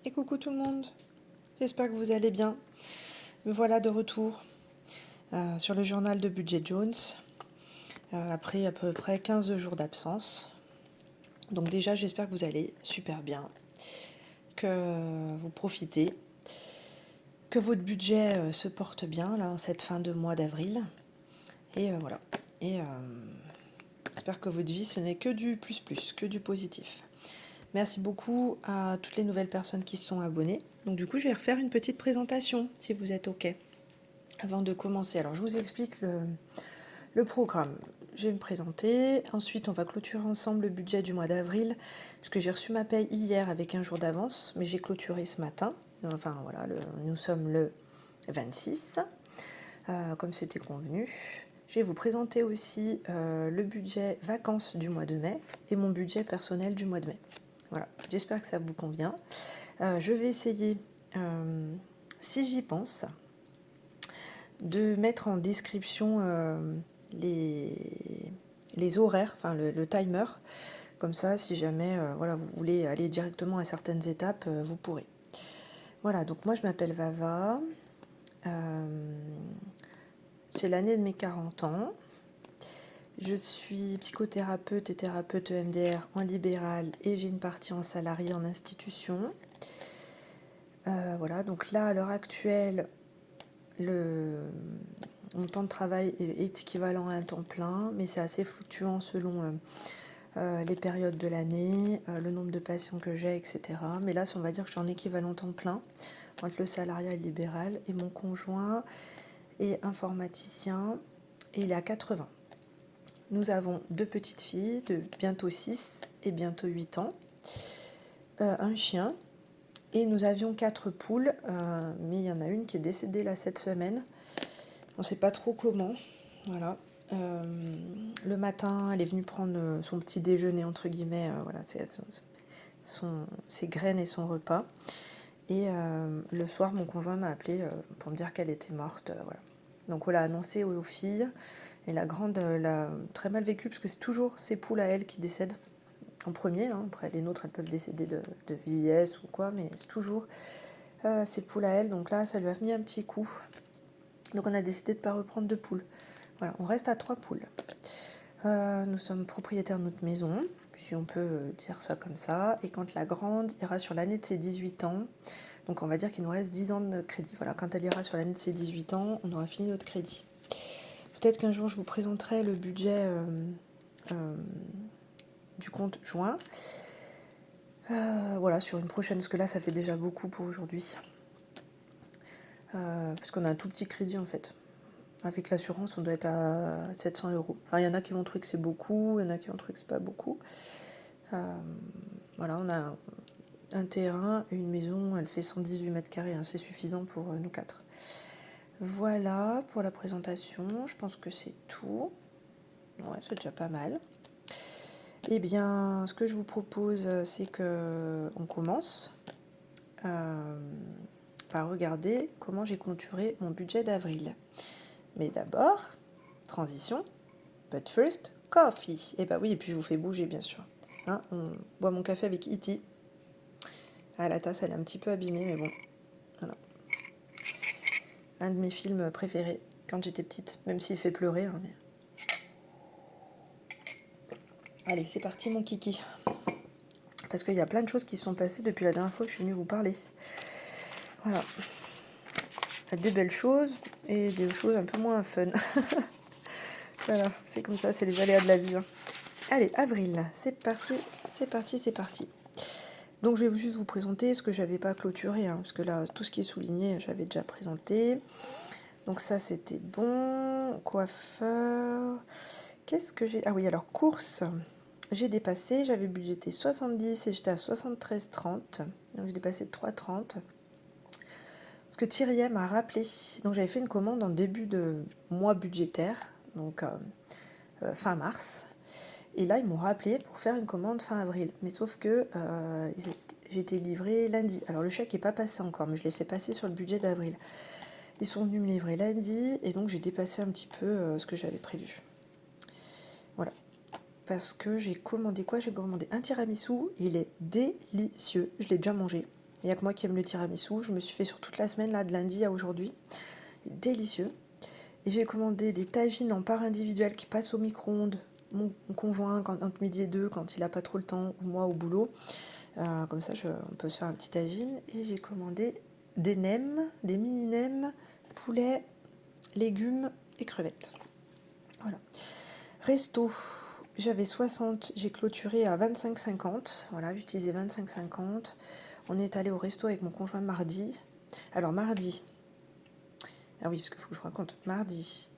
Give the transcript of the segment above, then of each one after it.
Et coucou tout le monde, j'espère que vous allez bien. Me voilà de retour sur le journal de Budget Jones, après à peu près 15 jours d'absence. Donc déjà j'espère que vous allez super bien, que vous profitez, que votre budget se porte bien là en cette fin de mois d'avril. Et voilà. Et j'espère que votre vie ce n'est que du plus, que du positif. Merci beaucoup à toutes les nouvelles personnes qui se sont abonnées. Donc du coup je vais refaire une petite présentation si vous êtes OK. Avant de commencer, alors je vous explique le programme. Je vais me présenter, ensuite on va clôturer ensemble le budget du mois d'avril, puisque j'ai reçu ma paye hier avec un jour d'avance, mais j'ai clôturé ce matin. Enfin voilà, nous sommes le 26, comme c'était convenu. Je vais vous présenter aussi le budget vacances du mois de mai et mon budget personnel du mois de mai. Voilà, j'espère que ça vous convient. Je vais essayer, si j'y pense, de mettre en description les horaires, enfin le timer. Comme ça, si jamais voilà, vous voulez aller directement à certaines étapes, vous pourrez. Voilà, donc moi je m'appelle Vava. C'est l'année de mes 40 ans. Je suis psychothérapeute et thérapeute EMDR en libéral et j'ai une partie en salarié en institution. Voilà, donc là, à l'heure actuelle, mon temps de travail est équivalent à un temps plein, mais c'est assez fluctuant selon les périodes de l'année, le nombre de patients que j'ai, etc. Mais là, on va dire que je suis en équivalent temps plein entre le salariat et le libéral. Et mon conjoint est informaticien et il est à 80. Nous avons 2 petites filles de bientôt 6 et bientôt 8 ans, un chien. Et nous avions 4 poules, mais il y en a une qui est décédée là cette semaine. On ne sait pas trop comment. Voilà. Le matin, elle est venue prendre son petit déjeuner, entre guillemets, voilà, ses graines et son repas. Et le soir, mon conjoint m'a appelé pour me dire qu'elle était morte. Voilà. Donc on l'a annoncé aux filles. Et la grande l'a très mal vécu, parce que c'est toujours ses poules à elle qui décèdent en premier. Hein. Après, les nôtres, elles peuvent décéder de vieillesse ou quoi, mais c'est toujours ses poules à elle. Donc là, ça lui a mis un petit coup. Donc on a décidé de ne pas reprendre de poules. Voilà, on reste à 3 poules. Nous sommes propriétaires de notre maison, si on peut dire ça comme ça. Et quand la grande ira sur l'année de ses 18 ans, donc on va dire qu'il nous reste 10 ans de crédit. Voilà, quand elle ira sur l'année de ses 18 ans, on aura fini notre crédit. Peut-être qu'un jour je vous présenterai le budget du compte joint. Voilà, sur une prochaine, parce que là ça fait déjà beaucoup pour aujourd'hui. Parce qu'on a un tout petit crédit en fait. Avec l'assurance, on doit être à 700 euros. Enfin, il y en a qui vont trouver que c'est beaucoup, il y en a qui vont trouver que c'est pas beaucoup. Voilà, on a un terrain et une maison, elle fait 118 mètres carrés, hein, c'est suffisant pour nous 4. Voilà pour la présentation, je pense que c'est tout. Ouais, c'est déjà pas mal. Eh bien, ce que je vous propose, c'est que on commence par regarder comment j'ai clôturé mon budget d'avril. Mais d'abord, transition, but first, coffee. Et bah oui, et puis je vous fais bouger, bien sûr. Hein, on boit mon café avec E.T. Ah, la tasse, elle est un petit peu abîmée, mais bon, voilà. Un de mes films préférés quand j'étais petite, même s'il fait pleurer. Hein, mais... Allez, c'est parti, mon kiki. Parce qu'il y a plein de choses qui se sont passées depuis la dernière fois que je suis venue vous parler. Voilà. Il y a des belles choses et des choses un peu moins fun. Voilà, c'est comme ça, c'est les aléas de la vie. Hein. Allez, avril, c'est parti, c'est parti, c'est parti. Donc je vais juste vous présenter ce que j'avais pas clôturé, hein, parce que là, tout ce qui est souligné, j'avais déjà présenté. Donc ça, c'était bon. Coiffeur. Qu'est-ce que j'ai... Ah oui, alors course. J'ai dépassé, j'avais budgété 70 et j'étais à 73,30. Donc j'ai dépassé de 3,30. Parce que Thierry m'a rappelé. Donc j'avais fait une commande en début de mois budgétaire, donc fin mars. Et là, ils m'ont rappelé pour faire une commande fin avril. Mais sauf que j'ai été livrée lundi. Alors le chèque n'est pas passé encore, mais je l'ai fait passer sur le budget d'avril. Ils sont venus me livrer lundi et donc j'ai dépassé un petit peu ce que j'avais prévu. Voilà. Parce que j'ai commandé quoi? J'ai commandé un tiramisu. Il est délicieux. Je l'ai déjà mangé. Il n'y a que moi qui aime le tiramisu. Je me suis fait sur toute la semaine, là, de lundi à aujourd'hui. Délicieux. Et j'ai commandé des tagines en part individuelle qui passent au micro-ondes. Mon conjoint, entre midi et 2, quand il n'a pas trop le temps, ou moi au boulot. Comme ça, on peut se faire un petit tagine. Et j'ai commandé des nems, des mini nems, poulet, légumes et crevettes. Voilà. Resto, j'avais 60, j'ai clôturé à 25,50. Voilà, j'utilisais 25,50. On est allé au resto avec mon conjoint mardi. Alors mardi, ah oui, parce qu'il faut que je raconte. Mardi,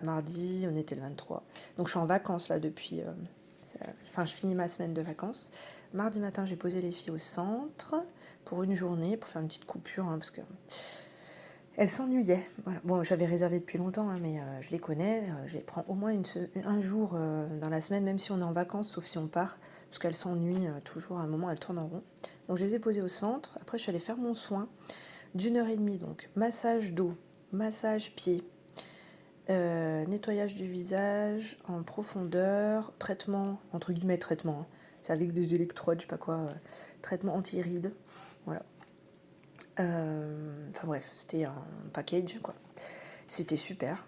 mardi, on était le 23. Donc je suis en vacances là depuis. Enfin, je finis ma semaine de vacances. Mardi matin, j'ai posé les filles au centre pour une journée, pour faire une petite coupure, parce que elles s'ennuyaient. Voilà. Bon, j'avais réservé depuis longtemps, mais je les connais. Je les prends au moins un jour dans la semaine, même si on est en vacances, sauf si on part, parce qu'elles s'ennuient toujours. À un moment, elles tournent en rond. Donc je les ai posées au centre. Après, je suis allée faire mon soin d'1 heure et demie. Donc massage dos, massage pied, nettoyage du visage en profondeur, traitement, entre guillemets traitement, c'est avec des électrodes, je sais pas quoi, traitement anti-rides, voilà. Enfin bref, c'était un package, quoi. C'était super.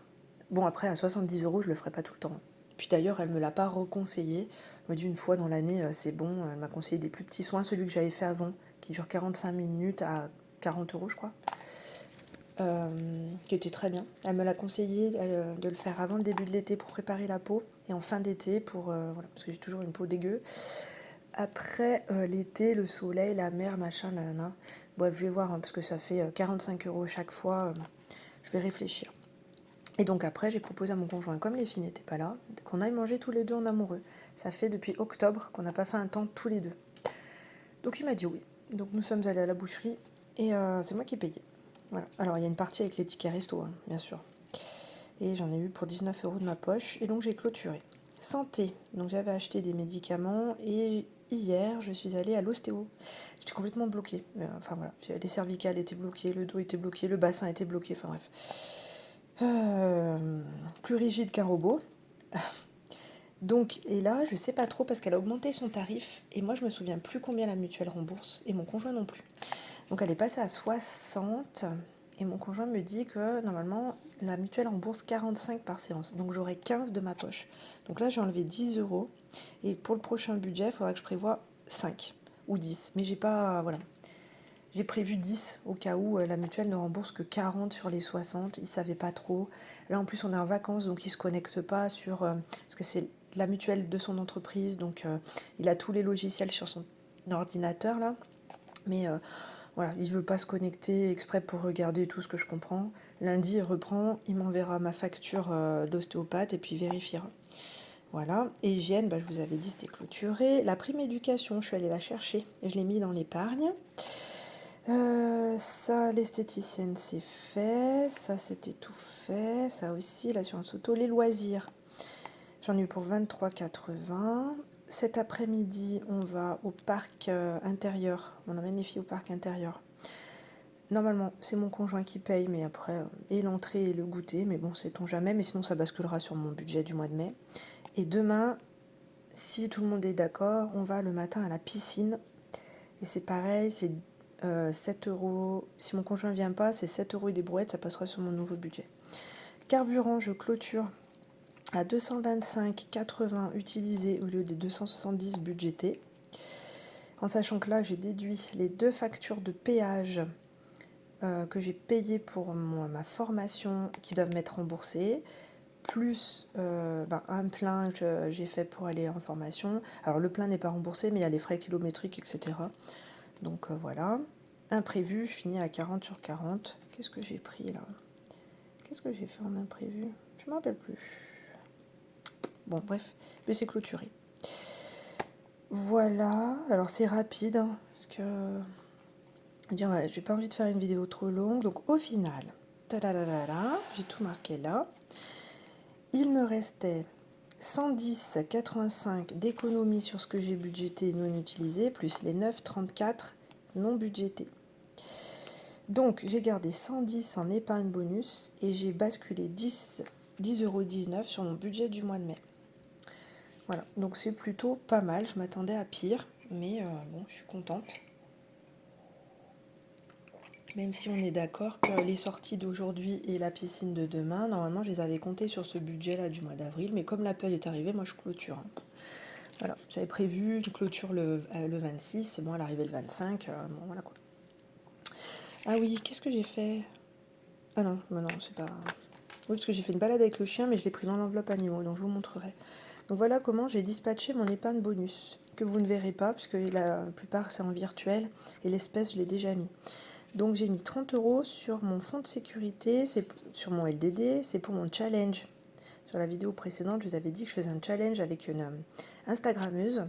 Bon, après, à 70 €, je le ferai pas tout le temps. Puis d'ailleurs, elle me l'a pas reconseillé. Elle m'a dit une fois dans l'année, c'est bon. Elle m'a conseillé des plus petits soins, celui que j'avais fait avant, qui dure 45 minutes à 40 €, je crois. Qui était très bien. Elle me l'a conseillé de le faire avant le début de l'été pour préparer la peau et en fin d'été pour voilà, parce que j'ai toujours une peau dégueu. Après l'été, le soleil, la mer, machin, nanana. Bon, je vais voir parce que ça fait 45 € chaque fois. Je vais réfléchir. Et donc après, j'ai proposé à mon conjoint, comme les filles n'étaient pas là, qu'on aille manger tous les deux en amoureux. Ça fait depuis octobre qu'on n'a pas fait un temps tous les deux. Donc il m'a dit oui. Donc nous sommes allés à la boucherie et c'est moi qui payais. Voilà. Alors il y a une partie avec les tickets resto, bien sûr. Et j'en ai eu pour 19 € de ma poche. Et donc j'ai clôturé. Santé. Donc j'avais acheté des médicaments et hier je suis allée à l'ostéo. J'étais complètement bloquée. Enfin voilà, les cervicales étaient bloquées, le dos était bloqué, le bassin était bloqué. Enfin bref. Plus rigide qu'un robot. Donc, et là, je sais pas trop parce qu'elle a augmenté son tarif et moi je me souviens plus combien la mutuelle rembourse et mon conjoint non plus. Donc elle est passée à 60 et mon conjoint me dit que normalement la mutuelle rembourse 45 par séance. Donc j'aurai 15 de ma poche. Donc là j'ai enlevé 10 € et pour le prochain budget il faudra que je prévoie 5 ou 10. Mais j'ai pas, voilà. J'ai prévu 10 au cas où la mutuelle ne rembourse que 40 sur les 60. Ils ne savaient pas trop. Là en plus on est en vacances donc il ne se connecte pas sur... parce que c'est la mutuelle de son entreprise donc il a tous les logiciels sur son ordinateur là. Mais voilà, il ne veut pas se connecter exprès pour regarder tout ce que je comprends. Lundi il reprend, il m'enverra ma facture d'ostéopathe et puis il vérifiera. Voilà, et hygiène, je vous avais dit c'était clôturé. La prime éducation, je suis allée la chercher et je l'ai mis dans l'épargne. Ça, l'esthéticienne, c'est fait. Ça, c'était tout fait. Ça aussi, l'assurance auto. Les loisirs, j'en ai eu pour 23,80. Cet après-midi, on va au parc intérieur. On emmène les filles au parc intérieur. Normalement, c'est mon conjoint qui paye, mais après, et l'entrée et le goûter. Mais bon, sait-on jamais. Mais sinon, ça basculera sur mon budget du mois de mai. Et demain, si tout le monde est d'accord, on va le matin à la piscine. Et c'est pareil, c'est 7 €. Si mon conjoint ne vient pas, c'est 7 € et des brouettes, ça passera sur mon nouveau budget. Carburant, je clôture à 225,80 utilisés au lieu des 270 budgétés. En sachant que là, j'ai déduit les 2 factures de péage que j'ai payées pour ma formation qui doivent m'être remboursées, plus un plein que j'ai fait pour aller en formation. Alors le plein n'est pas remboursé, mais il y a les frais kilométriques, etc. Donc voilà. Imprévu, je finis à 40 sur 40. Qu'est-ce que j'ai pris là? Qu'est-ce que j'ai fait en imprévu? Je ne me rappelle plus. Bon, bref, mais c'est clôturé. Voilà. Alors c'est rapide, parce que... j'ai pas envie de faire une vidéo trop longue. Donc au final, j'ai tout marqué là. Il me restait 110,85 d'économie sur ce que j'ai budgété non utilisé, plus les 9,34 non budgétés. Donc j'ai gardé 110 en épargne bonus et j'ai basculé 10,19 € sur mon budget du mois de mai. Voilà, donc c'est plutôt pas mal, je m'attendais à pire, mais bon, je suis contente. Même si on est d'accord que les sorties d'aujourd'hui et la piscine de demain, normalement, je les avais comptées sur ce budget-là du mois d'avril. Mais comme l'appel est arrivé, moi, je clôture. Hein. Voilà, j'avais prévu une clôture le 26, c'est bon, elle arrivait le 25. Bon, voilà quoi. Ah oui, qu'est-ce que j'ai fait? Ah non, non, c'est pas... Oui, parce que j'ai fait une balade avec le chien, mais je l'ai pris dans l'enveloppe animaux, donc je vous montrerai. Donc voilà comment j'ai dispatché mon épargne bonus, que vous ne verrez pas, parce que la plupart c'est en virtuel, et l'espèce je l'ai déjà mis. Donc j'ai mis 30 € sur mon fonds de sécurité, c'est sur mon LDD, c'est pour mon challenge. Sur la vidéo précédente, je vous avais dit que je faisais un challenge avec une Instagrammeuse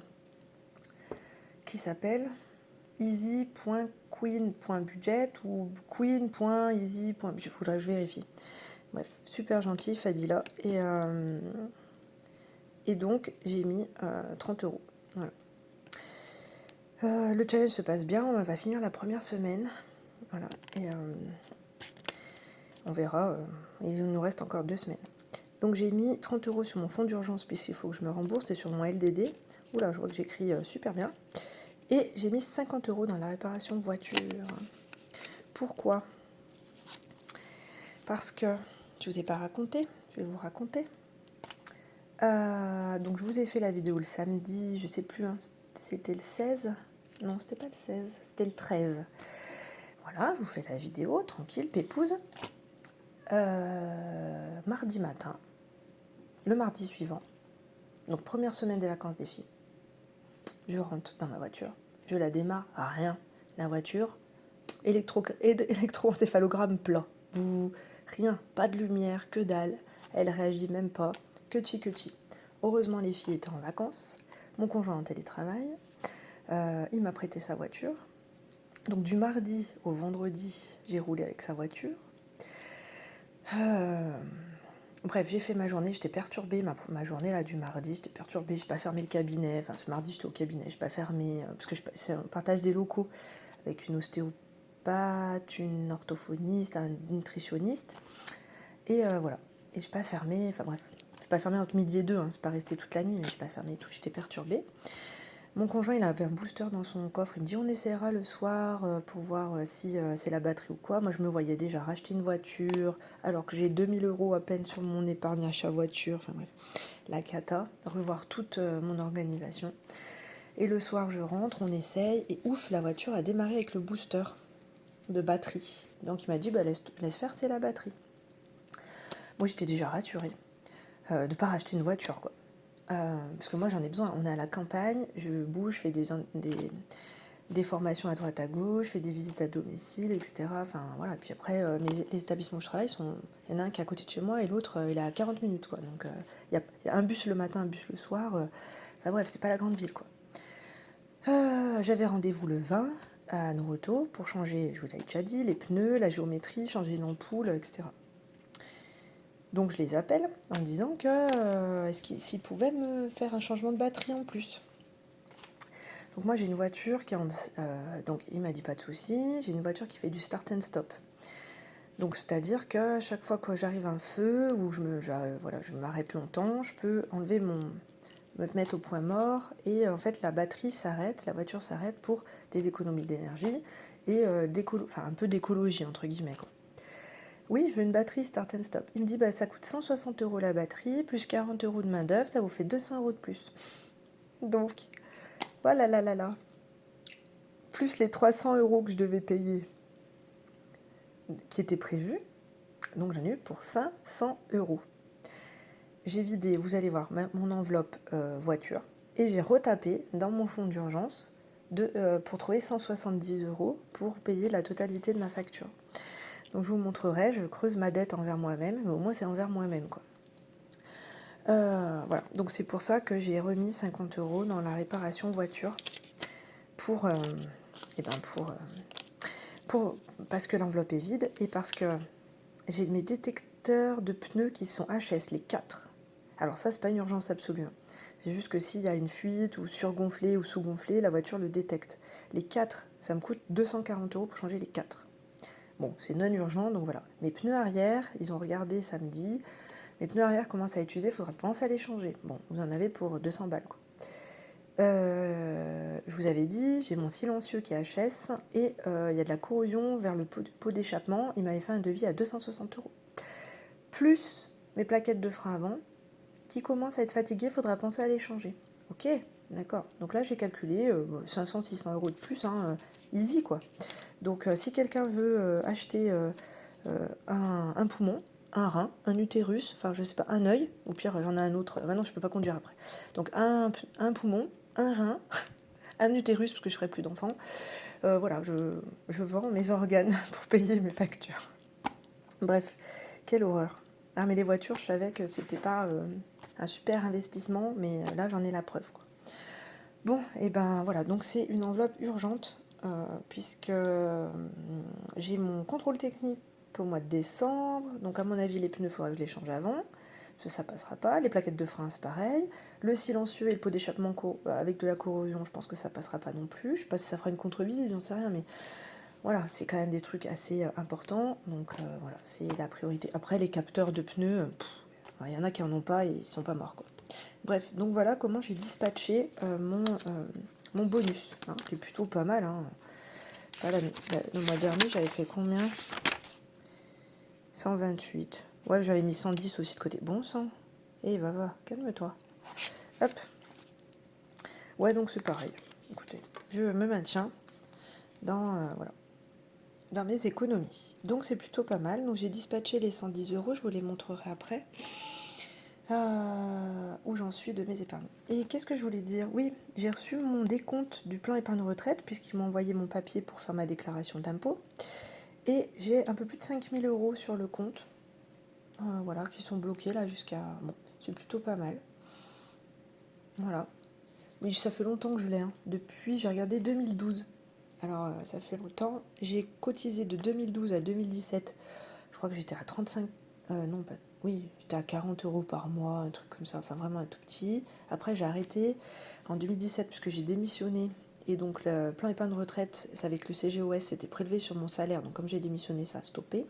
qui s'appelle easy.queen.budget ou queen.easy. Il faudrait que je vérifie. Bref, super gentil, Fadila. Et donc, j'ai mis 30 €. Voilà. Le challenge se passe bien, on va finir la première semaine. Voilà. Et on verra, il nous reste encore 2 semaines. Donc j'ai mis 30 € sur mon fonds d'urgence puisqu'il faut que je me rembourse et sur mon LDD. Oula, je vois que j'écris super bien. Et j'ai mis 50 € dans la réparation de voiture. Pourquoi? Parce que je ne vous ai pas raconté, je vais vous raconter. Donc je vous ai fait la vidéo le samedi, je sais plus, hein, c'était le 16? Non, c'était pas le 16, c'était le 13. Voilà, je vous fais la vidéo, tranquille, pépouze. Mardi matin, le mardi suivant, donc première semaine des vacances des filles, je rentre dans ma voiture, je la démarre à rien. La voiture, électroencéphalogramme plat. Rien, pas de lumière, que dalle. Elle réagit même pas, que chi. Heureusement, les filles étaient en vacances. Mon conjoint en télétravail. Il m'a prêté sa voiture. Donc du mardi au vendredi, j'ai roulé avec sa voiture. Bref, j'ai fait ma journée, j'étais perturbée, ma journée là du mardi, j'étais perturbée, j'ai pas fermé le cabinet, enfin ce mardi j'étais au cabinet, j'ai pas fermé, parce que c'est un partage des locaux avec une ostéopathe, une orthophoniste, un nutritionniste, et voilà, et j'ai pas fermé, enfin bref, j'ai pas fermé entre midi et 2, hein, c'est pas resté toute la nuit, mais j'ai pas fermé et tout, j'étais perturbée. Mon conjoint, il avait un booster dans son coffre. Il me dit, on essaiera le soir pour voir si c'est la batterie ou quoi. Moi, je me voyais déjà racheter une voiture, alors que j'ai 2000 € à peine sur mon épargne achat voiture. Enfin bref, la cata. Revoir toute mon organisation. Et le soir, je rentre, on essaye, et ouf, la voiture a démarré avec le booster de batterie. Donc, il m'a dit, bah, laisse faire, c'est la batterie. Moi, j'étais déjà rassurée de ne pas racheter une voiture, quoi. Parce que moi j'en ai besoin, on est à la campagne, je bouge, je fais des formations à droite à gauche, je fais des visites à domicile, etc. Enfin voilà, puis après les établissements où je travaille, il y en a un qui est à côté de chez moi et l'autre il est à 40 minutes quoi. Donc il y a un bus le matin, un bus le soir, enfin bref, c'est pas la grande ville quoi. J'avais rendez-vous le 20 à Noroto pour changer, je vous l'avais déjà dit, les pneus, la géométrie, changer une ampoule, etc. Donc je les appelle en disant que s'ils pouvaient me faire un changement de batterie en plus. Donc moi j'ai une voiture qui donc il m'a dit pas de souci, j'ai une voiture qui fait du start and stop. Donc c'est-à-dire que chaque fois que j'arrive à un feu ou je m'arrête longtemps, je peux me mettre au point mort et en fait la batterie s'arrête, la voiture s'arrête pour des économies d'énergie et un peu d'écologie entre guillemets quoi. Oui, je veux une batterie start and stop. Il me dit, bah, ça coûte 160 € la batterie, plus 40 € de main d'œuvre, ça vous fait 200 € de plus. Donc, voilà, là. Plus les 300 € que je devais payer, qui étaient prévus. Donc, j'en ai eu pour 500 €. J'ai vidé, vous allez voir, mon enveloppe voiture. Et j'ai retapé dans mon fonds d'urgence pour trouver 170 € pour payer la totalité de ma facture. Donc je vous montrerai, je creuse ma dette envers moi-même, mais au moins c'est envers moi-même quoi. Voilà, donc c'est pour ça que j'ai remis 50 € dans la réparation voiture parce que l'enveloppe est vide et parce que j'ai mes détecteurs de pneus qui sont HS, les 4. Alors ça c'est pas une urgence absolue, hein. C'est juste que s'il y a une fuite ou surgonflé ou sous-gonflé, la voiture le détecte. Les 4, ça me coûte 240 € pour changer les 4. Bon, c'est non urgent, donc voilà. Mes pneus arrière, ils ont regardé samedi. Mes pneus arrière commencent à être usés, il faudra penser à les changer. Bon, vous en avez pour 200 balles, quoi. Je vous avais dit, j'ai mon silencieux qui est HS et il y a de la corrosion vers le pot d'échappement. Il m'avait fait un devis à 260 €. Plus mes plaquettes de frein avant qui commencent à être fatiguées, il faudra penser à les changer. Ok, d'accord. Donc là, j'ai calculé 500-600 € de plus, hein, easy quoi. Donc si quelqu'un veut acheter un poumon, un rein, un utérus, enfin je sais pas, un œil, au pire j'en ai un autre, maintenant je peux pas conduire après. Donc un poumon, un rein, un utérus parce que je ferai plus d'enfants. Voilà, je vends mes organes pour payer mes factures. Bref, quelle horreur. Ah mais les voitures, je savais que c'était pas un super investissement, mais là j'en ai la preuve quoi. Bon, et ben voilà, donc c'est une enveloppe urgente, puisque j'ai mon contrôle technique au mois de décembre, donc à mon avis les pneus, il faudra que je les change avant, parce que ça passera pas, les plaquettes de frein c'est pareil, le silencieux et le pot d'échappement avec de la corrosion, je pense que ça passera pas non plus, je sais pas si ça fera une contre-visite, j'en sais rien, mais voilà, c'est quand même des trucs assez importants, donc voilà, c'est la priorité. Après les capteurs de pneus, il y en a qui en ont pas et ils sont pas morts quoi. Bref, donc voilà comment j'ai dispatché mon bonus, hein, qui est plutôt pas mal. Hein. Voilà, le mois dernier, j'avais fait combien 128. Ouais, j'avais mis 110 aussi de côté. Bon sang. Eh, va, calme-toi. Hop. Ouais, donc c'est pareil. Écoutez, je me maintiens voilà, dans mes économies. Donc c'est plutôt pas mal. Donc j'ai dispatché les 110 €, je vous les montrerai après. Où j'en suis de mes épargnes. Et qu'est-ce que je voulais dire? Oui, j'ai reçu mon décompte du plan épargne retraite puisqu'ils m'ont envoyé mon papier pour faire ma déclaration d'impôt. Et j'ai un peu plus de 5 000 € sur le compte. Voilà, qui sont bloqués là jusqu'à... Bon, c'est plutôt pas mal. Voilà. Mais ça fait longtemps que je l'ai. Hein. Depuis, j'ai regardé 2012. Alors, ça fait longtemps. J'ai cotisé de 2012 à 2017. Je crois que j'étais à 35... non, pas... Oui, j'étais à 40 € par mois, un truc comme ça. Enfin, vraiment un tout petit. Après, j'ai arrêté en 2017 puisque j'ai démissionné. Et donc, le plan épargne retraite, c'est avec le CGOS, c'était prélevé sur mon salaire. Donc, comme j'ai démissionné, ça a stoppé.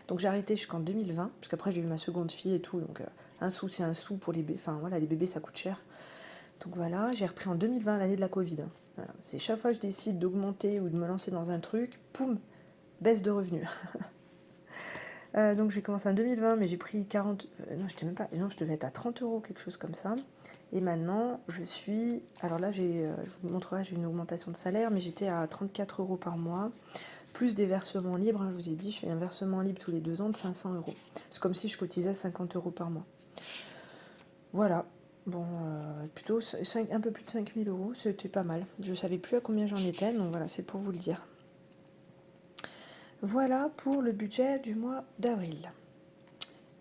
Donc, j'ai arrêté jusqu'en 2020. Parce qu'après, j'ai eu ma seconde fille et tout. Donc, un sou, c'est un sou pour les bébés. Enfin, voilà, les bébés, ça coûte cher. Donc, voilà, j'ai repris en 2020, l'année de la Covid. Voilà. C'est chaque fois que je décide d'augmenter ou de me lancer dans un truc, poum, baisse de revenus. Donc j'ai commencé en 2020, mais j'ai pris 40... non, je devais être à 30 €, quelque chose comme ça. Et maintenant, je suis... Alors là, je vous montrerai, j'ai une augmentation de salaire, mais j'étais à 34 € par mois, plus des versements libres. Hein, je vous ai dit, je fais un versement libre tous les 2 ans de 500 €. C'est comme si je cotisais 50 € par mois. Voilà. Bon, plutôt un peu plus de 5 000 €, c'était pas mal. Je savais plus à combien j'en étais, donc voilà, c'est pour vous le dire. Voilà pour le budget du mois d'avril.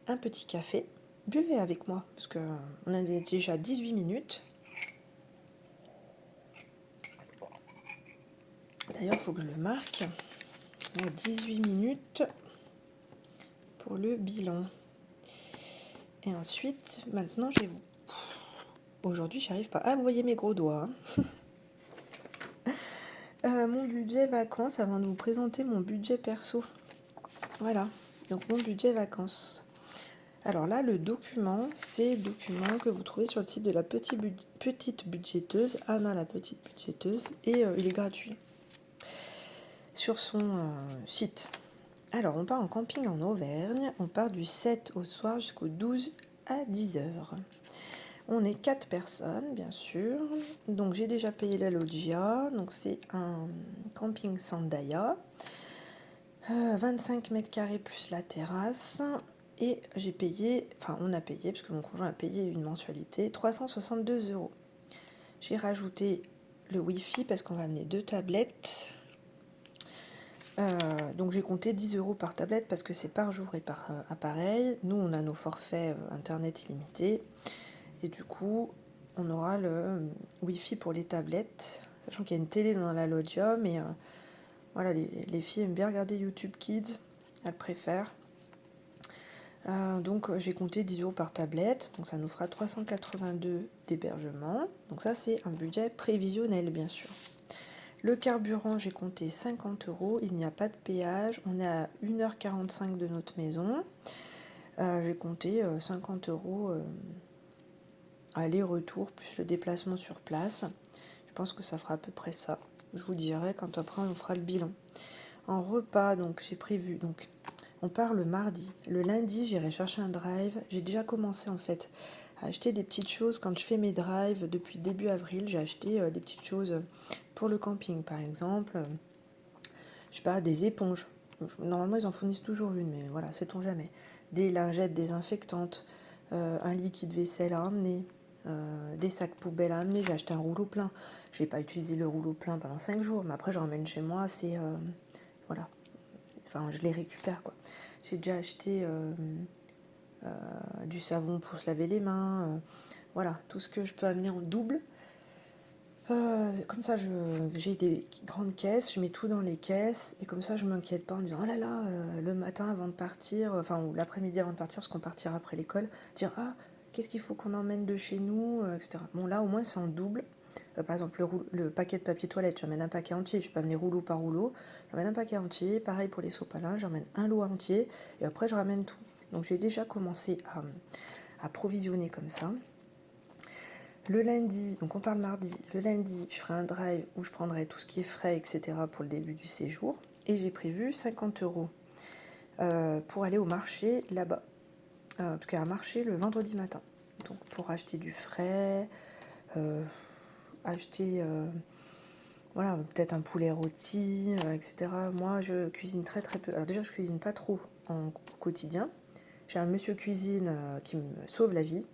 Un petit café. Buvez avec moi, parce qu'on a déjà 18 minutes. D'ailleurs, il faut que je le marque. On a 18 minutes pour le bilan. Et ensuite, maintenant, je vais vous... Aujourd'hui, j'arrive pas. Ah, vous voyez mes gros doigts. Mon budget vacances, avant de vous présenter mon budget perso. Voilà, donc mon budget vacances. Alors là, le document, c'est le document que vous trouvez sur le site de la petite budgéteuse, Anna la petite budgéteuse, et il est gratuit sur son site. Alors, on part en camping en Auvergne, on part du 7 au soir jusqu'au 12 à 10h. On est 4 personnes, bien sûr. Donc, j'ai déjà payé la loggia, donc c'est un camping Sandaya, 25 mètres carrés plus la terrasse. Et j'ai payé, enfin on a payé, parce que mon conjoint a payé une mensualité, 362 €. J'ai rajouté le Wi-Fi parce qu'on va amener 2 tablettes. Donc j'ai compté 10 € par tablette parce que c'est par jour et par appareil. Nous on a nos forfaits internet illimité. Et du coup on aura le Wi-Fi pour les tablettes. Sachant qu'il y a une télé dans la loggia, mais voilà, les filles aiment bien regarder YouTube Kids, elles préfèrent. Donc j'ai compté 10 € par tablette, donc ça nous fera 382 d'hébergement. Donc ça c'est un budget prévisionnel bien sûr. Le carburant, j'ai compté 50 €, il n'y a pas de péage, on est à 1h45 de notre maison. J'ai compté 50 €. aller-retour, plus le déplacement sur place. Je pense que ça fera à peu près ça. Je vous dirai quand après on fera le bilan. En repas, donc j'ai prévu, donc on part le mardi. Le lundi, j'irai chercher un drive. J'ai déjà commencé en fait à acheter des petites choses quand je fais mes drives. Depuis début avril, j'ai acheté des petites choses pour le camping, par exemple. Je sais pas, des éponges. Normalement, ils en fournissent toujours une, mais voilà, sait-on jamais. Des lingettes désinfectantes, un liquide vaisselle à emmener, des sacs poubelles à amener. J'ai acheté un rouleau plein. Je n'ai pas utilisé le rouleau plein pendant 5 jours, mais après, je ramène chez moi. C'est. Voilà. Enfin, je les récupère, quoi. J'ai déjà acheté du savon pour se laver les mains. Voilà, tout ce que je peux amener en double. Comme ça, j'ai des grandes caisses, je mets tout dans les caisses, et comme ça, je m'inquiète pas en disant, oh là là, le matin avant de partir, enfin, ou l'après-midi avant de partir, parce qu'on partira après l'école, dire, ah, qu'est-ce qu'il faut qu'on emmène de chez nous, etc. Bon, là, au moins, c'est en double. Par exemple, le paquet de papier toilette, j'emmène un paquet entier, je vais pas amener rouleau par rouleau, j'emmène un paquet entier, pareil pour les sopalins, j'emmène un lot entier, et après, je ramène tout. Donc, j'ai déjà commencé à provisionner comme ça. Le lundi, donc on parle mardi, le lundi, je ferai un drive où je prendrai tout ce qui est frais, etc. pour le début du séjour. Et j'ai prévu 50 euros pour aller au marché là-bas. En tout cas, un marché le vendredi matin. Donc pour acheter du frais, acheter voilà, peut-être un poulet rôti, etc. Moi, je cuisine très très peu. Alors déjà, je cuisine pas trop au quotidien. J'ai un monsieur cuisine qui me sauve la vie.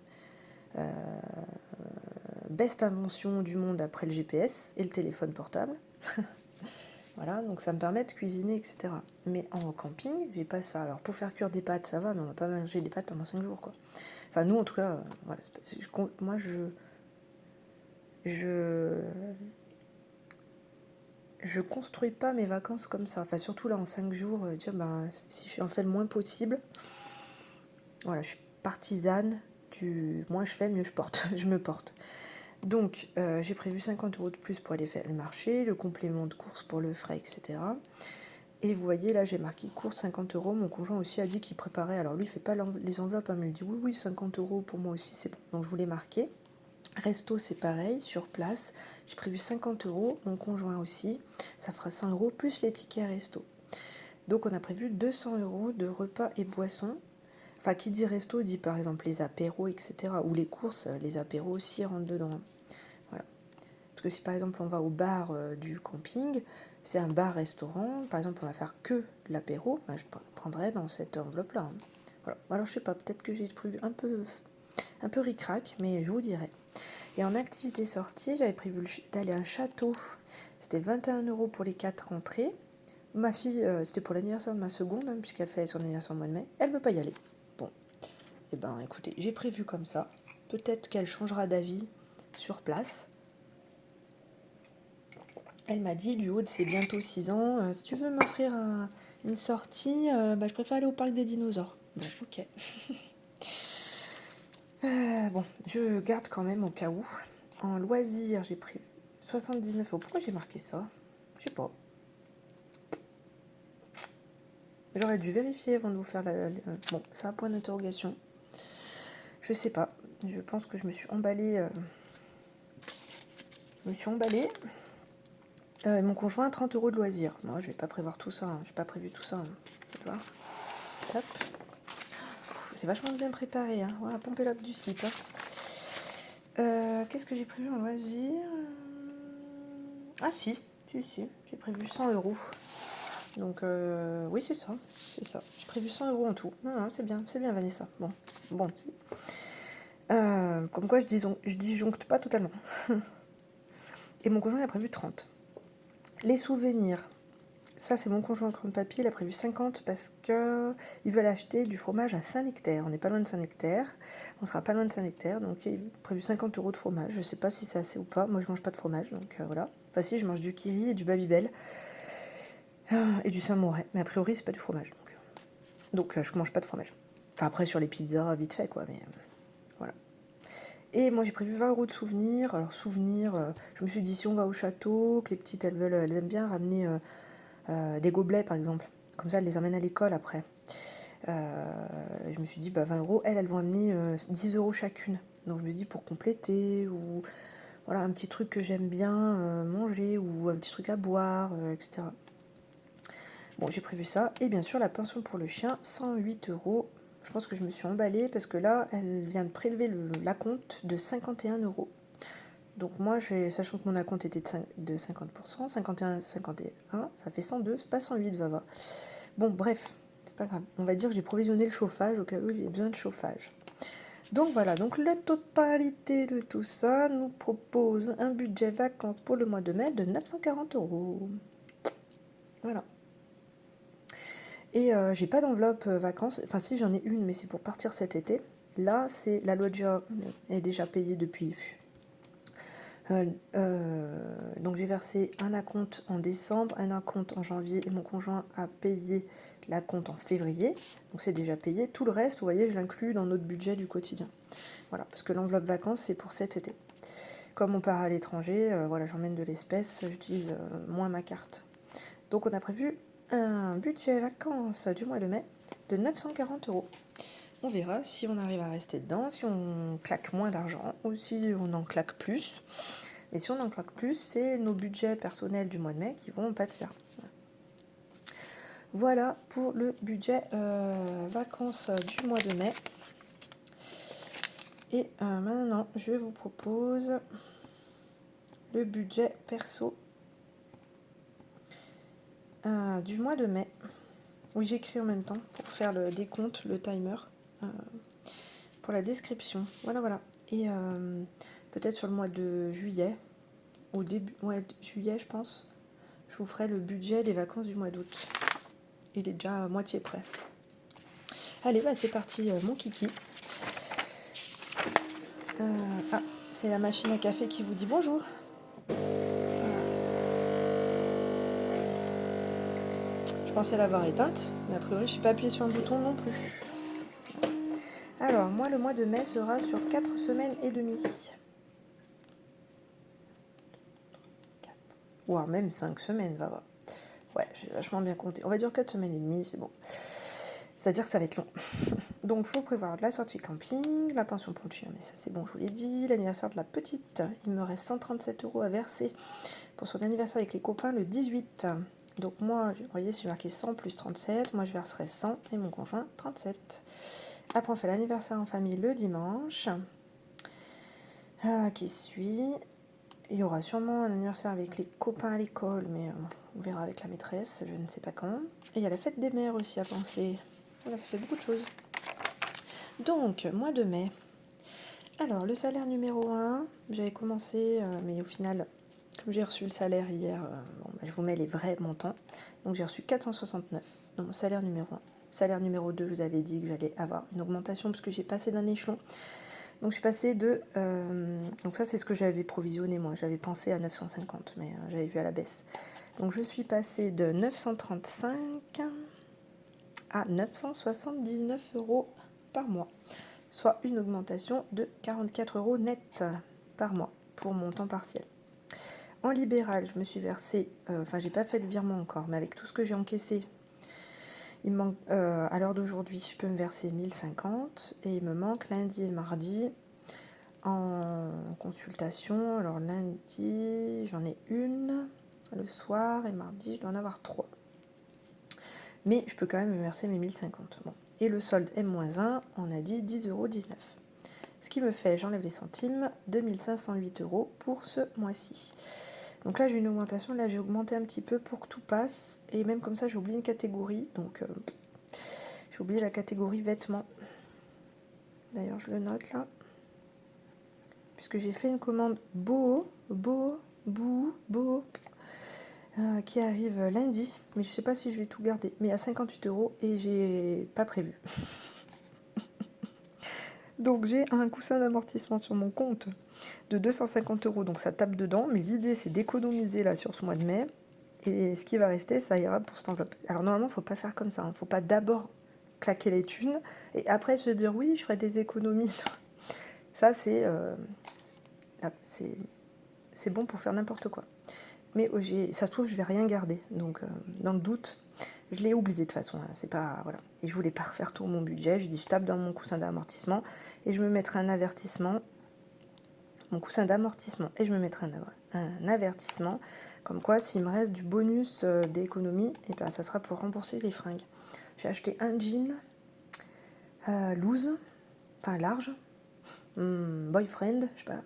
Best invention du monde après le GPS et le téléphone portable. Voilà, donc ça me permet de cuisiner, etc. Mais en camping, j'ai pas ça. Alors pour faire cuire des pâtes, ça va, mais on va pas manger des pâtes pendant 5 jours, quoi. Enfin, nous, en tout cas, voilà. Moi, je construis pas mes vacances comme ça. Enfin, surtout là, en 5 jours, dire, ben, si je en fais le moins possible, voilà, je suis partisane du moins je fais, mieux je porte. Je me porte. Donc, j'ai prévu 50 euros de plus pour aller faire le marché, le complément de course pour le frais, etc. Et vous voyez, là, j'ai marqué course 50 euros. Mon conjoint aussi a dit qu'il préparait. Alors, lui, il ne fait pas les enveloppes, hein, mais il dit oui, oui, 50 euros pour moi aussi, c'est bon. Donc, je voulais marquer. Resto, c'est pareil, sur place. J'ai prévu 50 euros, mon conjoint aussi. Ça fera 100 euros plus les tickets resto. Donc, on a prévu 200 euros de repas et boissons. Enfin, qui dit resto dit par exemple les apéros, etc. Ou les courses, les apéros aussi rentrent dedans. Voilà. Parce que si par exemple on va au bar du camping, c'est un bar-restaurant, par exemple on va faire que l'apéro, ben, je prendrai dans cette enveloppe-là. Hein. Voilà. Alors je sais pas, peut-être que j'ai prévu un peu ric-rac, mais je vous dirai. Et en activité sortie, j'avais prévu d'aller à un château. C'était 21 euros pour les 4 entrées. Ma fille, c'était pour l'anniversaire de ma seconde, hein, puisqu'elle fait son anniversaire au mois de mai. Elle veut pas y aller. Bon, et ben écoutez, j'ai prévu comme ça. Peut-être qu'elle changera d'avis sur place. Elle m'a dit, du haut de ses bientôt 6 ans, si tu veux m'offrir une sortie, bah, je préfère aller au parc des dinosaures. Bon, ok. Bon, je garde quand même au cas où. En loisir, j'ai pris 79 euros. Pourquoi j'ai marqué ça? Je sais pas. J'aurais dû vérifier avant de vous faire bon, ça a point d'interrogation. Je sais pas. Je pense que je me suis emballée. Mon conjoint, 30 euros de loisirs. Moi, je vais pas prévoir tout ça. Hein. Je n'ai pas prévu tout ça. Hein. Tu vois. Hop. C'est vachement bien préparé. Hein. Voilà, pomper l'op du slip. Hein. Qu'est-ce que j'ai prévu en loisir? Ah si. J'ai prévu 100 euros. Donc, oui, c'est ça. J'ai prévu 100 euros en tout. Non, c'est bien, Vanessa. Bon. Comme quoi, je disjoncte pas totalement. Et mon conjoint, il a prévu 30. Les souvenirs. Ça, c'est mon conjoint crayon de papier. Il a prévu 50 parce qu'il veut aller acheter du fromage à Saint-Nectaire. On n'est pas loin de Saint-Nectaire. On sera pas loin de Saint-Nectaire. Donc, il a prévu 50 euros de fromage. Je sais pas si c'est assez ou pas. Moi, je mange pas de fromage. Donc, voilà. Enfin, si, je mange du Kiri et du Babybel. Et du Saint-Moret. Mais a priori, c'est pas du fromage. Donc je mange pas de fromage. Enfin, après, sur les pizzas, vite fait, quoi. Mais voilà. Et moi, j'ai prévu 20 euros de souvenirs. Alors, souvenirs, je me suis dit, si on va au château, que les petites, elles aiment bien ramener des gobelets, par exemple. Comme ça, elles les emmènent à l'école après. Je me suis dit, 20 euros, elles vont amener 10 euros chacune. Donc je me dis pour compléter, ou voilà, un petit truc que j'aime bien manger, ou un petit truc à boire, etc. Bon, j'ai prévu ça. Et bien sûr, la pension pour le chien, 108 euros. Je pense que je me suis emballée parce que là, elle vient de prélever l'acompte de 51 euros. Donc moi, sachant que mon acompte était de 50%, 51, 51, ça fait 102, c'est pas 108, va. Bon, bref, c'est pas grave. On va dire que j'ai provisionné le chauffage au cas où il y ait besoin de chauffage. Donc voilà, donc la totalité de tout ça nous propose un budget vacances pour le mois de mai de 940 euros. Voilà. Et j'ai pas d'enveloppe vacances, enfin si j'en ai une, mais c'est pour partir cet été. Là, c'est la loggia est déjà payée depuis. Donc j'ai versé un acompte en décembre, un acompte en janvier, et mon conjoint a payé l'acompte en février. Donc c'est déjà payé. Tout le reste, vous voyez, je l'inclus dans notre budget du quotidien. Voilà, parce que l'enveloppe vacances, c'est pour cet été. Comme on part à l'étranger, voilà, j'emmène de l'espèce, j'utilise moins ma carte. Donc on a prévu un budget vacances du mois de mai de 940 euros. On verra si on arrive à rester dedans, si on claque moins d'argent ou si on en claque plus. Mais si on en claque plus, c'est nos budgets personnels du mois de mai qui vont pâtir. Voilà pour le budget vacances du mois de mai. Et maintenant, je vous propose le budget perso du mois de mai. Oui, j'écris en même temps pour faire le décompte, le timer, pour la description. Voilà. Et peut-être sur le mois de juillet, au début juillet, je pense, je vous ferai le budget des vacances du mois d'août. Il est déjà à moitié prêt. Allez, c'est parti, mon kiki. C'est la machine à café qui vous dit bonjour. Je pensais l'avoir éteinte, mais a priori, je n'ai pas appuyé sur un bouton non plus. Alors, moi, le mois de mai sera sur 4 semaines et demie. Voire même 5 semaines, va. Ouais, j'ai vachement bien compté. On va dire 4 semaines et demie, c'est bon. C'est-à-dire que ça va être long. Donc, il faut prévoir la sortie camping, la pension pour le chien, mais ça c'est bon, je vous l'ai dit. L'anniversaire de la petite, il me reste 137 euros à verser pour son anniversaire avec les copains le 18. Donc moi, vous voyez, si j'ai marqué 100 plus 37, moi je verserai 100 et mon conjoint 37. Après, on fait l'anniversaire en famille le dimanche. Qui suit. Il y aura sûrement un anniversaire avec les copains à l'école, mais on verra avec la maîtresse, je ne sais pas quand. Et il y a la fête des mères aussi à penser. Voilà, ça fait beaucoup de choses. Donc, mois de mai. Alors, le salaire numéro 1, j'avais commencé, mais au final, comme j'ai reçu le salaire hier, je vous mets les vrais montants. Donc, j'ai reçu 469 dans mon salaire numéro 1. Salaire numéro 2, je vous avais dit que j'allais avoir une augmentation parce que j'ai passé d'un échelon. Donc, je suis passée de... donc, ça, c'est ce que j'avais provisionné, moi. J'avais pensé à 950, mais j'avais vu à la baisse. Donc, je suis passée de 935 à 979 euros par mois, soit une augmentation de 44 euros net par mois pour mon temps partiel. En libéral, je me suis versé, j'ai pas fait le virement encore, mais avec tout ce que j'ai encaissé, il me manque, à l'heure d'aujourd'hui, je peux me verser 1050 et il me manque lundi et mardi en consultation. Alors lundi, j'en ai une le soir et mardi, je dois en avoir 3. Mais je peux quand même me verser mes 1050. Bon. Et le solde M-1, on a dit 10,19 euros. Ce qui me fait, j'enlève les centimes, 2508 euros pour ce mois-ci. Donc là, j'ai une augmentation. Là, j'ai augmenté un petit peu pour que tout passe. Et même comme ça, j'ai oublié une catégorie. Donc, j'ai oublié la catégorie vêtements. D'ailleurs, je le note là. Puisque j'ai fait une commande beau, qui arrive lundi. Mais je ne sais pas si je vais tout garder. Mais à 58 euros et j'ai pas prévu. Donc j'ai un coussin d'amortissement sur mon compte de 250 euros, donc ça tape dedans, mais l'idée c'est d'économiser là sur ce mois de mai, et ce qui va rester, ça ira pour cette enveloppe. Alors normalement, faut pas faire comme ça, faut pas d'abord claquer les thunes, et après se dire oui, je ferai des économies. Ça c'est bon pour faire n'importe quoi. Mais ça se trouve, je vais rien garder, donc dans le doute, je l'ai oublié de toute façon, hein, c'est pas... Voilà. Et je voulais pas refaire tout mon budget, j'ai dit je tape dans mon coussin d'amortissement, et je me mettrai un avertissement mon coussin d'amortissement et je me mettrai un avertissement. Comme quoi, s'il me reste du bonus d'économie, et ben, ça sera pour rembourser les fringues. J'ai acheté un jean loose, enfin large, boyfriend, je sais pas,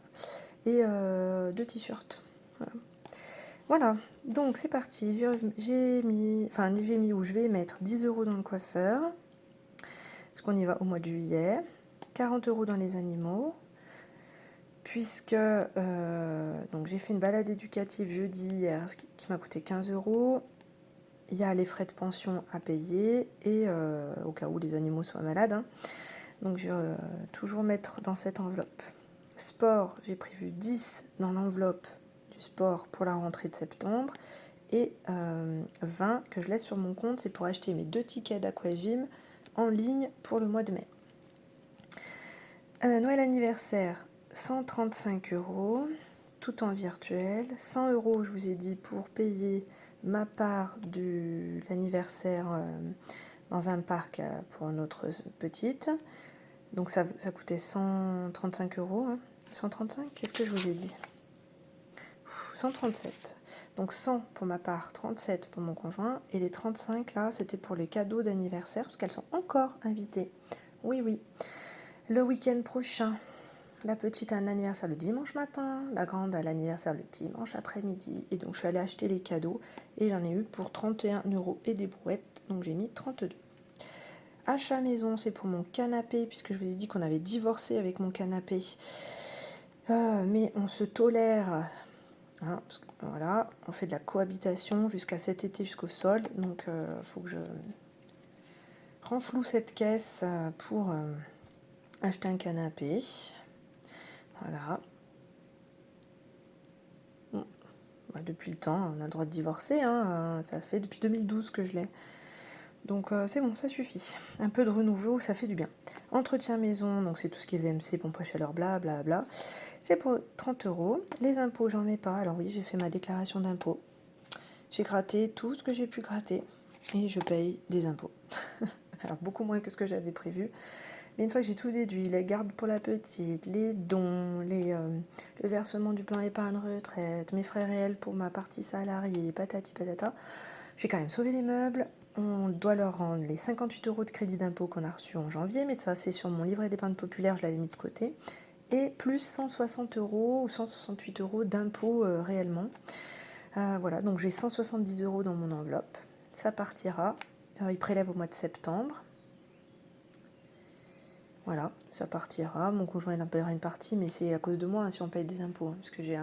et 2 t-shirts. Voilà, donc c'est parti. J'ai mis où je vais mettre 10 € dans le coiffeur, parce qu'on y va au mois de juillet, 40 € dans les animaux, puisque donc j'ai fait une balade éducative jeudi hier qui m'a coûté 15 €. Il y a les frais de pension à payer et au cas où les animaux soient malades. Hein. Donc je vais toujours mettre dans cette enveloppe. Sport, j'ai prévu 10 dans l'enveloppe du sport pour la rentrée de septembre et 20 que je laisse sur mon compte, c'est pour acheter mes 2 tickets d'aquagym en ligne pour le mois de mai. Noël anniversaire, 135 €, tout en virtuel. 100 €, je vous ai dit, pour payer ma part de l'anniversaire dans un parc pour notre petite. Donc ça coûtait 135 €. Hein. 135 ? Qu'est-ce que je vous ai dit ? 137. Donc 100 pour ma part, 37 pour mon conjoint. Et les 35 là, c'était pour les cadeaux d'anniversaire, parce qu'elles sont encore invitées. Oui, oui. Le week-end prochain, la petite a un anniversaire le dimanche matin, la grande a l'anniversaire le dimanche après-midi. Et donc je suis allée acheter les cadeaux et j'en ai eu pour 31 € et des brouettes. Donc j'ai mis 32. Achat maison, c'est pour mon canapé, puisque je vous ai dit qu'on avait divorcé avec mon canapé. Mais on se tolère, hein, parce que, voilà, on fait de la cohabitation jusqu'à cet été, jusqu'au solde. Donc il faut que je renfloue cette caisse pour acheter un canapé. Voilà. Bon, bah, depuis le temps, on a le droit de divorcer. Hein, ça fait depuis 2012 que je l'ai. Donc c'est bon, ça suffit. Un peu de renouveau, ça fait du bien. Entretien maison, donc c'est tout ce qui est VMC, pompe à chaleur, bla. C'est pour 30 €. Les impôts, j'en mets pas. Alors oui, j'ai fait ma déclaration d'impôt. J'ai gratté tout ce que j'ai pu gratter et je paye des impôts. Alors beaucoup moins que ce que j'avais prévu. Mais une fois que j'ai tout déduit, les gardes pour la petite, les dons, le versement du plan épargne retraite, mes frais réels pour ma partie salariée, patati patata, j'ai quand même sauvé les meubles. On doit leur rendre les 58 € de crédit d'impôt qu'on a reçu en janvier, mais ça c'est sur mon livret d'épargne populaire, je l'avais mis de côté. Et plus 160 € ou 168 € d'impôt réellement. Voilà, donc j'ai 170 € dans mon enveloppe. Ça partira. Ils prélèvent au mois de septembre. Voilà, ça partira. Mon conjoint il en paiera une partie, mais c'est à cause de moi hein, si on paye des impôts, hein, parce que j'ai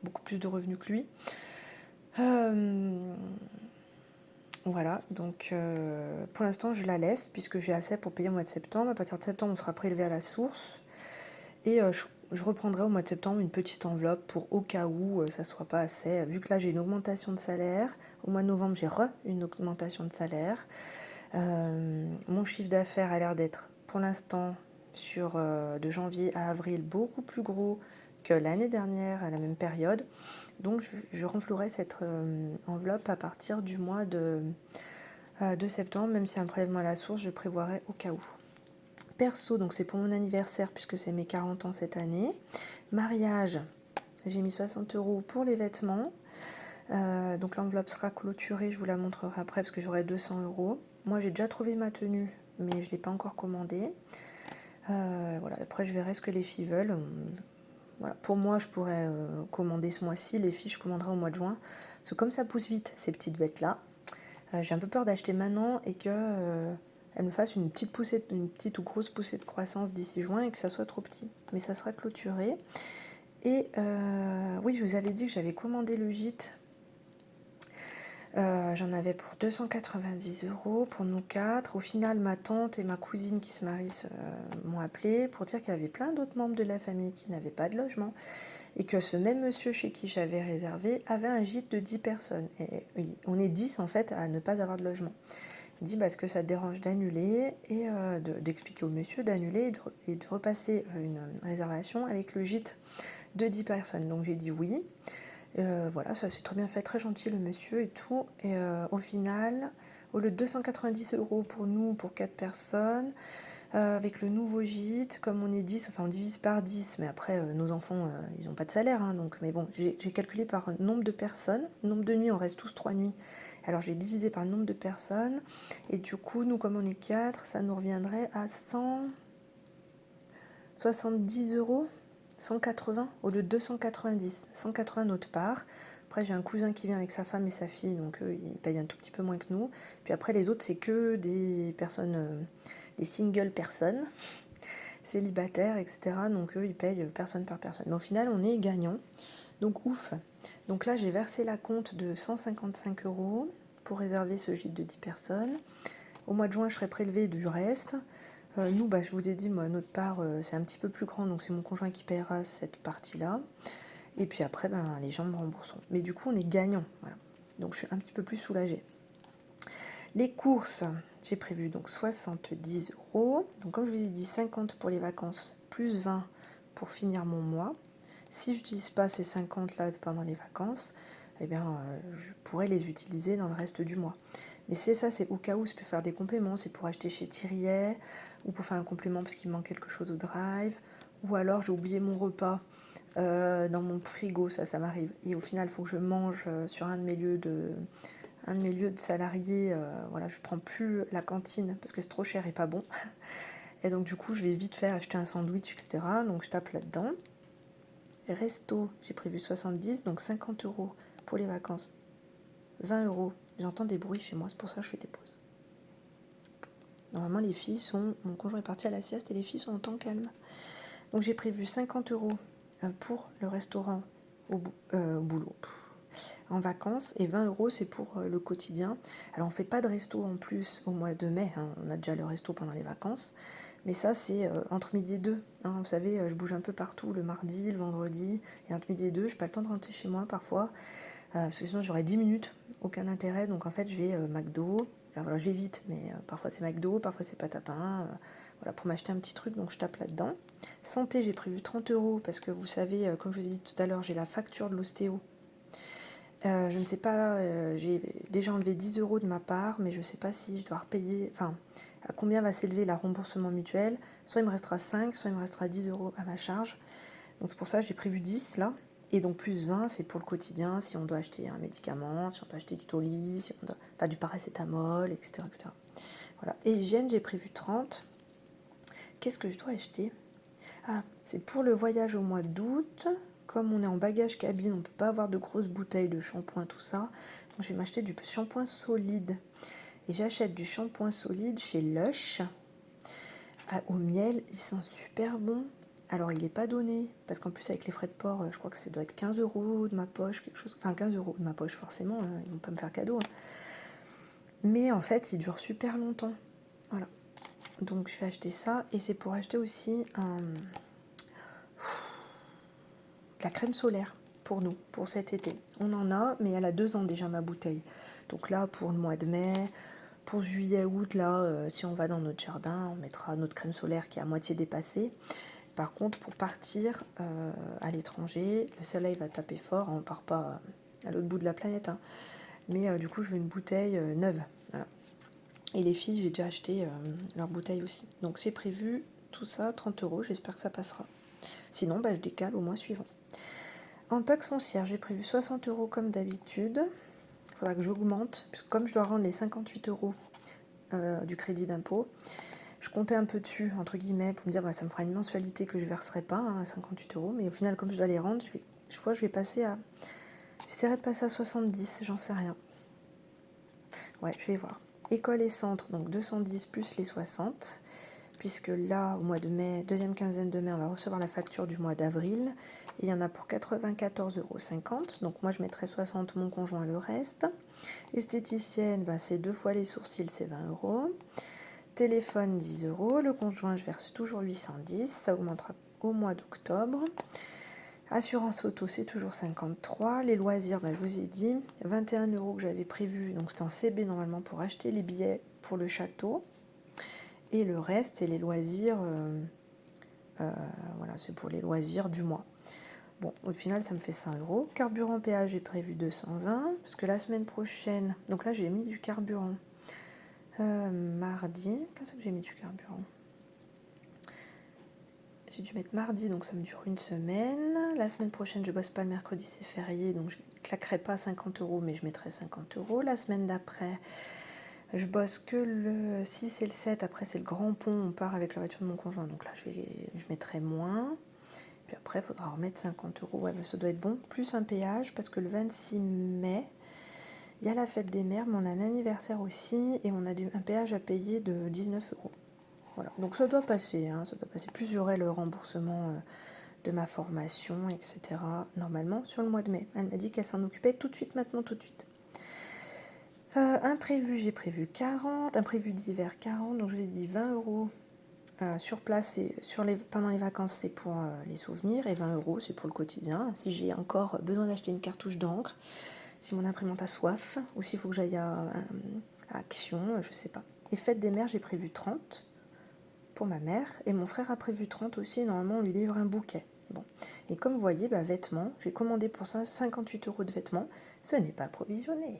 beaucoup plus de revenus que lui. Voilà, donc pour l'instant je la laisse puisque j'ai assez pour payer au mois de septembre. À partir de septembre, on sera prélevé à la source. Et je reprendrai au mois de septembre une petite enveloppe pour au cas où ça ne soit pas assez. Vu que là j'ai une augmentation de salaire, au mois de novembre j'ai une augmentation de salaire. Mon chiffre d'affaires a l'air d'être pour l'instant de janvier à avril beaucoup plus gros que l'année dernière à la même période. Donc je renflouerai cette enveloppe à partir du mois de septembre, même si un prélèvement à la source, je prévoirai au cas où. Perso, donc c'est pour mon anniversaire puisque c'est mes 40 ans cette année. Mariage, j'ai mis 60 € pour les vêtements. Donc l'enveloppe sera clôturée, je vous la montrerai après parce que j'aurai 200 €. Moi j'ai déjà trouvé ma tenue, mais je ne l'ai pas encore commandée. Voilà, après je verrai ce que les filles veulent. Voilà. Pour moi, je pourrais commander ce mois-ci. Les filles, je commanderai au mois de juin. Parce que comme ça pousse vite, ces petites bêtes-là, j'ai un peu peur d'acheter maintenant et qu'elles me fassent une petite ou grosse poussée de croissance d'ici juin et que ça soit trop petit. Mais ça sera clôturé. Et oui, je vous avais dit que j'avais commandé le gîte. J'en avais pour 290 € pour nous 4. Au final, ma tante et ma cousine qui se marient m'ont appelé pour dire qu'il y avait plein d'autres membres de la famille qui n'avaient pas de logement et que ce même monsieur chez qui j'avais réservé avait un gîte de 10 personnes. Et oui, on est 10 en fait à ne pas avoir de logement. Il dit parce que ça te dérange d'annuler et d'expliquer au monsieur d'annuler et de repasser une réservation avec le gîte de 10 personnes. Donc j'ai dit oui. Voilà, ça s'est très bien fait, très gentil le monsieur et tout. Et au final, au lieu de 290 € pour nous, pour 4 personnes, Avec le nouveau gîte, comme on est 10, enfin on divise par 10, mais après nos enfants, ils n'ont pas de salaire, hein, donc, mais bon, j'ai calculé par nombre de personnes, nombre de nuits, on reste tous 3 nuits, alors j'ai divisé par le nombre de personnes, et du coup, nous comme on est 4, ça nous reviendrait à 170 euros, 180 au lieu de 290, 180 notre part. Après, j'ai un cousin qui vient avec sa femme et sa fille, donc eux, ils payent un tout petit peu moins que nous. Puis après, les autres, c'est que des personnes, des single personnes, célibataires, etc. Donc eux, ils payent personne par personne. Mais au final, on est gagnant. Donc ouf. Donc là, j'ai versé la compte de 155 euros pour réserver ce gîte de 10 personnes. Au mois de juin, je serai prélevé du reste. Nous, je vous ai dit, moi, notre part, c'est un petit peu plus grand, donc c'est mon conjoint qui paiera cette partie-là. Et puis après, les gens me rembourseront. Mais du coup, on est gagnant. Voilà. Donc je suis un petit peu plus soulagée. Les courses, j'ai prévu donc 70 euros. Donc comme je vous ai dit, 50 pour les vacances, plus 20 pour finir mon mois. Si je n'utilise pas ces 50 là pendant les vacances, eh bien, je pourrais les utiliser dans le reste du mois. Mais c'est ça, c'est au cas où je peux faire des compléments, c'est pour acheter chez Thiriet, ou pour faire un complément parce qu'il manque quelque chose au drive, ou alors j'ai oublié mon repas dans mon frigo, ça m'arrive. Et au final, il faut que je mange sur un de mes lieux de salariés. Voilà, je prends plus la cantine parce que c'est trop cher et pas bon. Et donc du coup, je vais vite faire acheter un sandwich, etc. Donc je tape là-dedans. Resto, j'ai prévu 70, donc 50 euros pour les vacances. 20 euros. J'entends des bruits chez moi, c'est pour ça que je fais des pauses. Normalement, les filles sont... Mon conjoint est parti à la sieste et les filles sont en temps calme. Donc j'ai prévu 50 euros pour le restaurant au boulot, en vacances, et 20 euros c'est pour le quotidien. Alors on ne fait pas de resto en plus au mois de mai, hein, on a déjà le resto pendant les vacances, mais ça c'est entre midi et deux. Hein, vous savez, je bouge un peu partout le mardi, le vendredi, et entre midi et deux, je n'ai pas le temps de rentrer chez moi parfois, parce que sinon j'aurais 10 minutes, aucun intérêt, donc en fait je vais McDo, alors j'évite, mais parfois c'est McDo, parfois c'est pâte à pain, voilà, pour m'acheter un petit truc, donc je tape là-dedans. Santé, j'ai prévu 30 euros, parce que vous savez, comme je vous ai dit tout à l'heure, j'ai la facture de l'ostéo. Je ne sais pas, j'ai déjà enlevé 10 euros de ma part, mais je ne sais pas si je dois repayer, enfin, à combien va s'élever la remboursement mutuel. Soit il me restera 5, soit il me restera 10 euros à ma charge. Donc c'est pour ça que j'ai prévu 10 là. Et donc plus 20, c'est pour le quotidien, si on doit acheter un médicament, si on doit acheter du Toli, si on doit... enfin du paracétamol, etc., etc. Voilà. Et hygiène, j'ai prévu 30. Qu'est-ce que je dois acheter? Ah, c'est pour le voyage au mois d'août. Comme on est en bagage cabine, on ne peut pas avoir de grosses bouteilles de shampoing, tout ça. Donc je vais m'acheter du shampoing solide. Et j'achète du shampoing solide chez Lush. Au miel, il sent super bon. Alors il n'est pas donné, parce qu'en plus avec les frais de port, je crois que ça doit être 15 euros de ma poche, quelque chose. Enfin 15 euros de ma poche forcément, hein, ils ne vont pas me faire cadeau. Hein. Mais en fait, il dure super longtemps. Voilà. Donc je vais acheter ça. Et c'est pour acheter aussi la crème solaire pour nous, pour cet été. On en a, mais elle a 2 ans déjà ma bouteille. Donc là, pour le mois de mai, pour juillet, août, là, si on va dans notre jardin, on mettra notre crème solaire qui est à moitié dépassée. Par contre, pour partir à l'étranger, le soleil va taper fort, on ne part pas à l'autre bout de la planète, hein. Mais du coup, je veux une bouteille neuve. Voilà. Et les filles, j'ai déjà acheté leur bouteille aussi. Donc j'ai prévu tout ça, 30 euros, j'espère que ça passera. Sinon, je décale au mois suivant. En taxe foncière, j'ai prévu 60 euros comme d'habitude. Il faudra que j'augmente, puisque comme je dois rendre les 58 euros du crédit d'impôt, je comptais un peu dessus, entre guillemets, pour me dire ça me fera une mensualité que je ne verserai pas, hein, 58 euros. Mais au final, comme je dois les rendre, je crois que je vais passer à... J'essaierai de passer à 70, j'en sais rien. Ouais, je vais voir. École et centre, donc 210 plus les 60. Puisque là, au mois de mai, deuxième quinzaine de mai, on va recevoir la facture du mois d'avril. Et il y en a pour 94,50 euros. Donc moi, je mettrai 60, mon conjoint le reste. Esthéticienne, c'est 2 fois les sourcils, c'est 20 euros. Téléphone, 10 euros. Le conjoint, je verse toujours 810. Ça augmentera au mois d'octobre. Assurance auto, c'est toujours 53. Les loisirs, je vous ai dit, 21 euros que j'avais prévu. Donc c'est en CB normalement pour acheter les billets pour le château. Et le reste, c'est les loisirs, voilà, c'est pour les loisirs du mois. Bon, au final, ça me fait 100 euros. Carburant péage, j'ai prévu 220, parce que la semaine prochaine, donc là, j'ai mis du carburant mardi. Qu'est-ce que j'ai mis du carburant? J'ai dû mettre mardi, donc ça me dure une semaine. La semaine prochaine, je bosse pas le mercredi, c'est férié, donc je claquerai pas 50 €, mais je mettrai 50 €. La semaine d'après, je bosse que le 6 et le 7. Après, c'est le grand pont, on part avec la voiture de mon conjoint, donc là, je mettrai moins. Puis après, il faudra remettre 50 €. Ouais, ça doit être bon. Plus un péage, parce que le 26 mai, il y a la fête des mères, mais on a un anniversaire aussi, et on a un péage à payer de 19 €. Voilà, donc ça doit passer, hein, ça doit passer. Plus j'aurai le remboursement de ma formation, etc. Normalement sur le mois de mai. Elle m'a dit qu'elle s'en occupait tout de suite, maintenant, tout de suite. Imprévu, j'ai prévu 40, imprévu d'hiver 40, donc je lui ai dit 20 € sur place, et pendant les vacances, c'est pour les souvenirs, et 20 € c'est pour le quotidien. Si j'ai encore besoin d'acheter une cartouche d'encre, si mon imprimante a soif, ou s'il faut que j'aille à Action, je sais pas. Et fête des mères, j'ai prévu 30 pour ma mère, et mon frère a prévu 30 aussi, et normalement on lui livre un bouquet. Bon. Et comme vous voyez, vêtements, j'ai commandé pour ça 58 € de vêtements, ce n'est pas provisionné.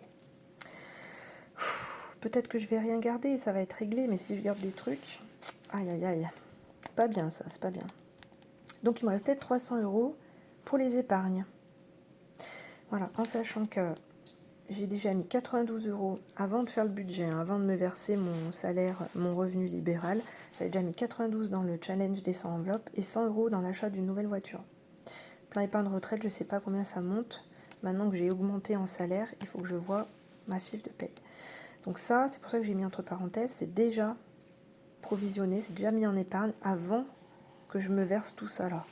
Peut-être que je vais rien garder, ça va être réglé, mais si je garde des trucs, aïe aïe aïe, pas bien ça, c'est pas bien. Donc il me restait 300 € pour les épargnes. Voilà, en sachant que j'ai déjà mis 92 € avant de faire le budget, hein, avant de me verser mon salaire, mon revenu libéral. J'avais déjà mis 92 € dans le challenge des 100 enveloppes et 100 € dans l'achat d'une nouvelle voiture. Plein épargne retraite, je ne sais pas combien ça monte. Maintenant que j'ai augmenté en salaire, il faut que je vois ma fiche de paye. Donc ça, c'est pour ça que j'ai mis entre parenthèses, c'est déjà provisionné, c'est déjà mis en épargne avant que je me verse tout ça là.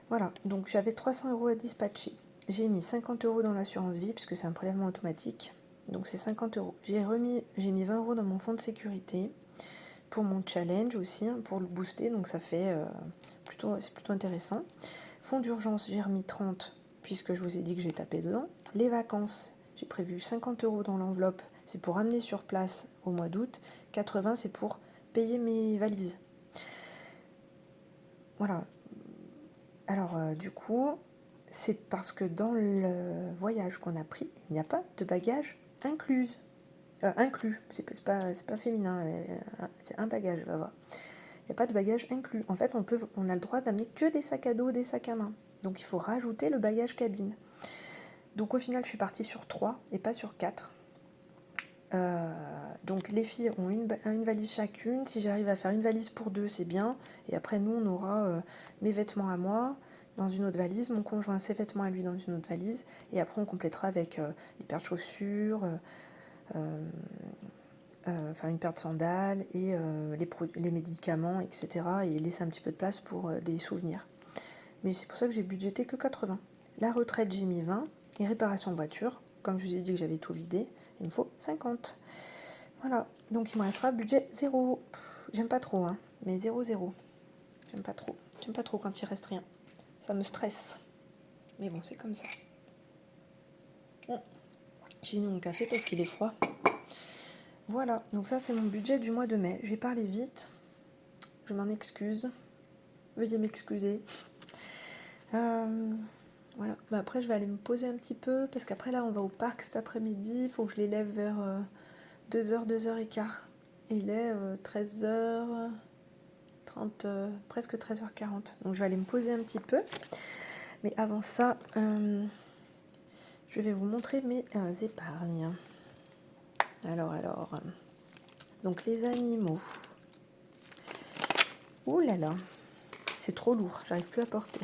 Voilà, donc j'avais 300 € à dispatcher. J'ai mis 50 € dans l'assurance vie, puisque c'est un prélèvement automatique. Donc c'est 50 €. J'ai mis 20 € dans mon fonds de sécurité pour mon challenge aussi, hein, pour le booster. Donc ça fait c'est plutôt intéressant. Fonds d'urgence, j'ai remis 30, puisque je vous ai dit que j'ai tapé dedans. Les vacances, j'ai prévu 50 € dans l'enveloppe. C'est pour amener sur place au mois d'août. 80, c'est pour payer mes valises. Voilà. Alors, du coup, c'est parce que dans le voyage qu'on a pris, il n'y a pas de bagages inclus. C'est pas féminin, c'est un bagage, va voir. Il n'y a pas de bagage inclus. En fait, on a le droit d'amener que des sacs à dos, des sacs à main. Donc, il faut rajouter le bagage cabine. Donc, au final, je suis partie sur 3 et pas sur 4. Donc, les filles ont une valise chacune. Si j'arrive à faire une valise pour 2, c'est bien. Et après, nous, on aura mes vêtements à moi dans une autre valise, mon conjoint ses vêtements à lui dans une autre valise, et après on complétera avec les paires de chaussures, une paire de sandales et les médicaments, etc. Et laisser un petit peu de place pour des souvenirs. Mais c'est pour ça que j'ai budgété que 80. La retraite, j'ai mis 20, et réparation de voiture, comme je vous ai dit que j'avais tout vidé, il me faut 50. Voilà, donc il me restera budget 0. J'aime pas trop, hein, mais 0,0. J'aime pas trop quand il reste rien. Ça me stresse. Mais bon, c'est comme ça. J'ai mis mon café parce qu'il est froid. Voilà, donc ça c'est mon budget du mois de mai. Je vais parler vite. Je m'en excuse. Veuillez m'excuser. Voilà. Après, je vais aller me poser un petit peu parce qu'après là, on va au parc cet après-midi. Il faut que je les lève vers 2h, 2h15. Et il est 13h30, presque 13h40. Donc je vais aller me poser un petit peu. Mais avant ça, je vais vous montrer mes épargnes. Alors, donc les animaux. Ouh là là, c'est trop lourd, j'arrive plus à porter.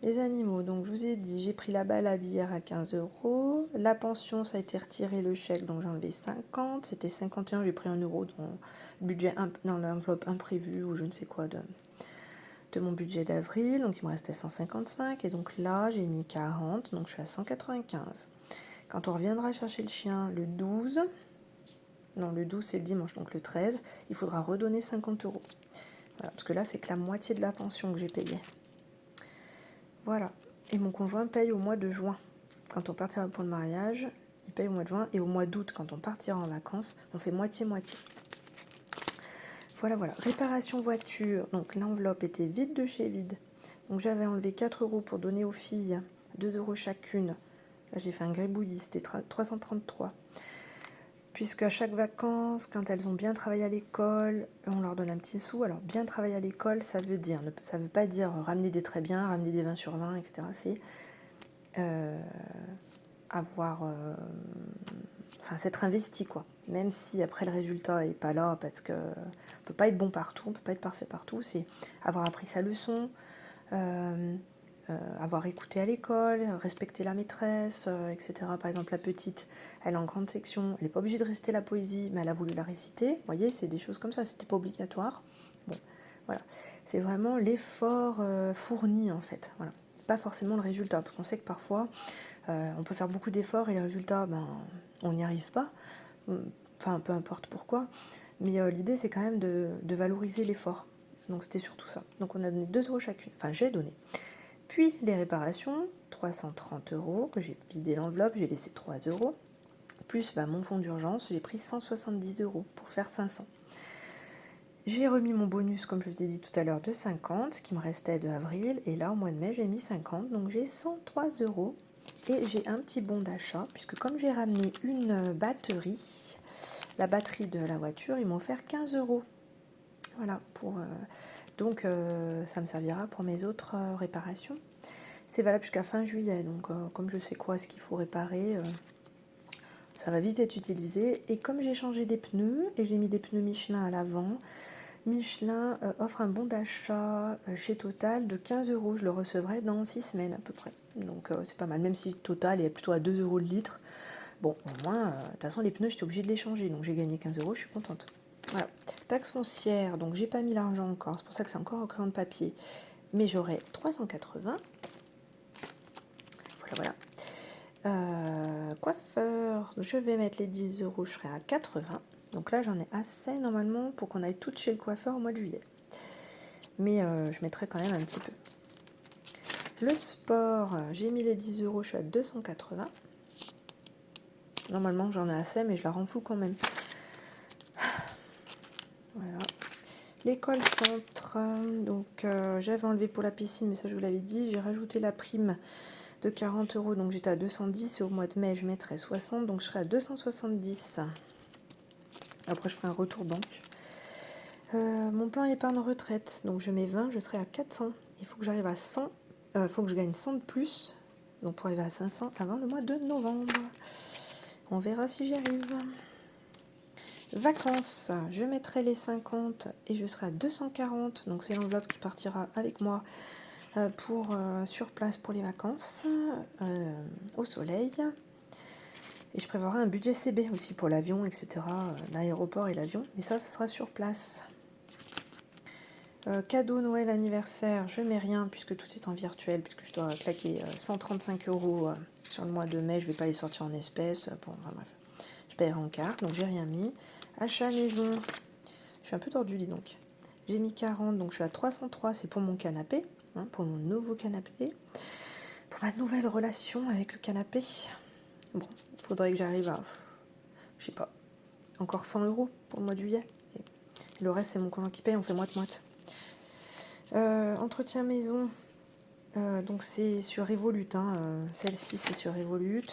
Les animaux, donc je vous ai dit, j'ai pris la balade hier à 15 €. La pension, ça a été retiré le chèque, donc j'ai enlevé 50. C'était 51, j'ai pris 1 € dans le budget, dans l'enveloppe imprévue ou je ne sais quoi de mon budget d'avril. Donc il me restait 155. Et donc là, j'ai mis 40, donc je suis à 195. Quand on reviendra chercher le chien le 12, non le 12 c'est le dimanche, donc le 13, il faudra redonner 50 €. Voilà, parce que là, c'est que la moitié de la pension que j'ai payée. Voilà. Et mon conjoint paye au mois de juin. Quand on partira pour le mariage, il paye au mois de juin. Et au mois d'août, quand on partira en vacances, on fait moitié-moitié. Voilà. Réparation voiture. Donc l'enveloppe était vide de chez vide. Donc j'avais enlevé 4 € pour donner aux filles, 2 € chacune. Là, j'ai fait un grébouillis, c'était 333. puisque à chaque vacances, quand elles ont bien travaillé à l'école, on leur donne un petit sou. Alors bien travailler à l'école, ça veut pas dire ramener des très bien, ramener des 20 sur 20, etc. C'est avoir, enfin s'être investi quoi. Même si après le résultat est pas là, parce que on peut pas être bon partout, on peut pas être parfait partout. C'est avoir appris sa leçon, avoir écouté à l'école, respecter la maîtresse, etc. Par exemple, la petite, elle est en grande section, elle n'est pas obligée de réciter la poésie, mais elle a voulu la réciter. Vous voyez, c'est des choses comme ça, c'était pas obligatoire. Bon, voilà. C'est vraiment l'effort fourni, en fait. Voilà. Pas forcément le résultat, parce qu'on sait que parfois, on peut faire beaucoup d'efforts et les résultats, ben, on n'y arrive pas. Enfin, peu importe pourquoi. Mais l'idée, c'est quand même de valoriser l'effort. Donc, c'était surtout ça. Donc, on a donné 2 € chacune. Enfin, j'ai donné. Puis les réparations, 330 € que j'ai vidé l'enveloppe, j'ai laissé 3 €. Plus mon fonds d'urgence, j'ai pris 170 € pour faire 500. J'ai remis mon bonus, comme je vous ai dit tout à l'heure, de 50, ce qui me restait de avril. Et là, au mois de mai, j'ai mis 50, donc j'ai 103 €. Et j'ai un petit bon d'achat, puisque comme j'ai ramené une batterie, la batterie de la voiture, ils m'ont offert 15 €. Voilà, donc ça me servira pour mes autres réparations. C'est valable jusqu'à fin juillet, donc comme je sais quoi ce qu'il faut réparer, ça va vite être utilisé. Et comme j'ai changé des pneus, et j'ai mis des pneus Michelin à l'avant, Michelin offre un bon d'achat chez Total de 15 €. Je le recevrai dans 6 semaines à peu près. Donc c'est pas mal, même si Total est plutôt à 2 € le litre. Bon, au moins, de toute façon, les pneus, j'étais obligée de les changer, donc j'ai gagné 15 €, je suis contente. Voilà. Taxe foncière, donc j'ai pas mis l'argent encore, c'est pour ça que c'est encore en crayon de papier. Mais j'aurai 380. Voilà. Coiffeur, je vais mettre les 10 €, je serai à 80. Donc là, j'en ai assez normalement pour qu'on aille toutes chez le coiffeur au mois de juillet. Mais je mettrai quand même un petit peu. Le sport, j'ai mis les 10 €, je suis à 280. Normalement, j'en ai assez, mais je la rends floue quand même. Voilà. L'école centre, donc j'avais enlevé pour la piscine, mais ça je vous l'avais dit. J'ai rajouté la prime de 40 €, donc j'étais à 210, et au mois de mai je mettrai 60, donc je serai à 270. Après je ferai un retour banque. Mon plan épargne retraite, donc je mets 20, je serai à 400. Il faut que j'arrive à 100, il faut que je gagne 100 de plus, donc pour arriver à 500 avant le mois de novembre. On verra si j'y arrive. Vacances, je mettrai les 50 et je serai à 240, donc c'est l'enveloppe qui partira avec moi pour sur place pour les vacances au soleil. Et je prévoirai un budget CB aussi pour l'avion, etc. L'aéroport et l'avion, mais ça sera sur place. Cadeau Noël anniversaire, je mets rien puisque tout est en virtuel, puisque je dois claquer 135 € sur le mois de mai, je vais pas les sortir en espèces. Bon, enfin, bref, je paierai en carte, donc j'ai rien mis. Achat maison, je suis un peu tordue, dis donc. J'ai mis 40, donc je suis à 303, c'est pour mon canapé, pour mon nouveau canapé, pour ma nouvelle relation avec le canapé. Bon, il faudrait que j'arrive à, je sais pas, encore 100 € pour le mois de juillet. Et le reste, c'est mon conjoint qui paye, on fait moite-moite. Entretien maison, donc c'est sur Revolut, celle-ci c'est sur Revolut.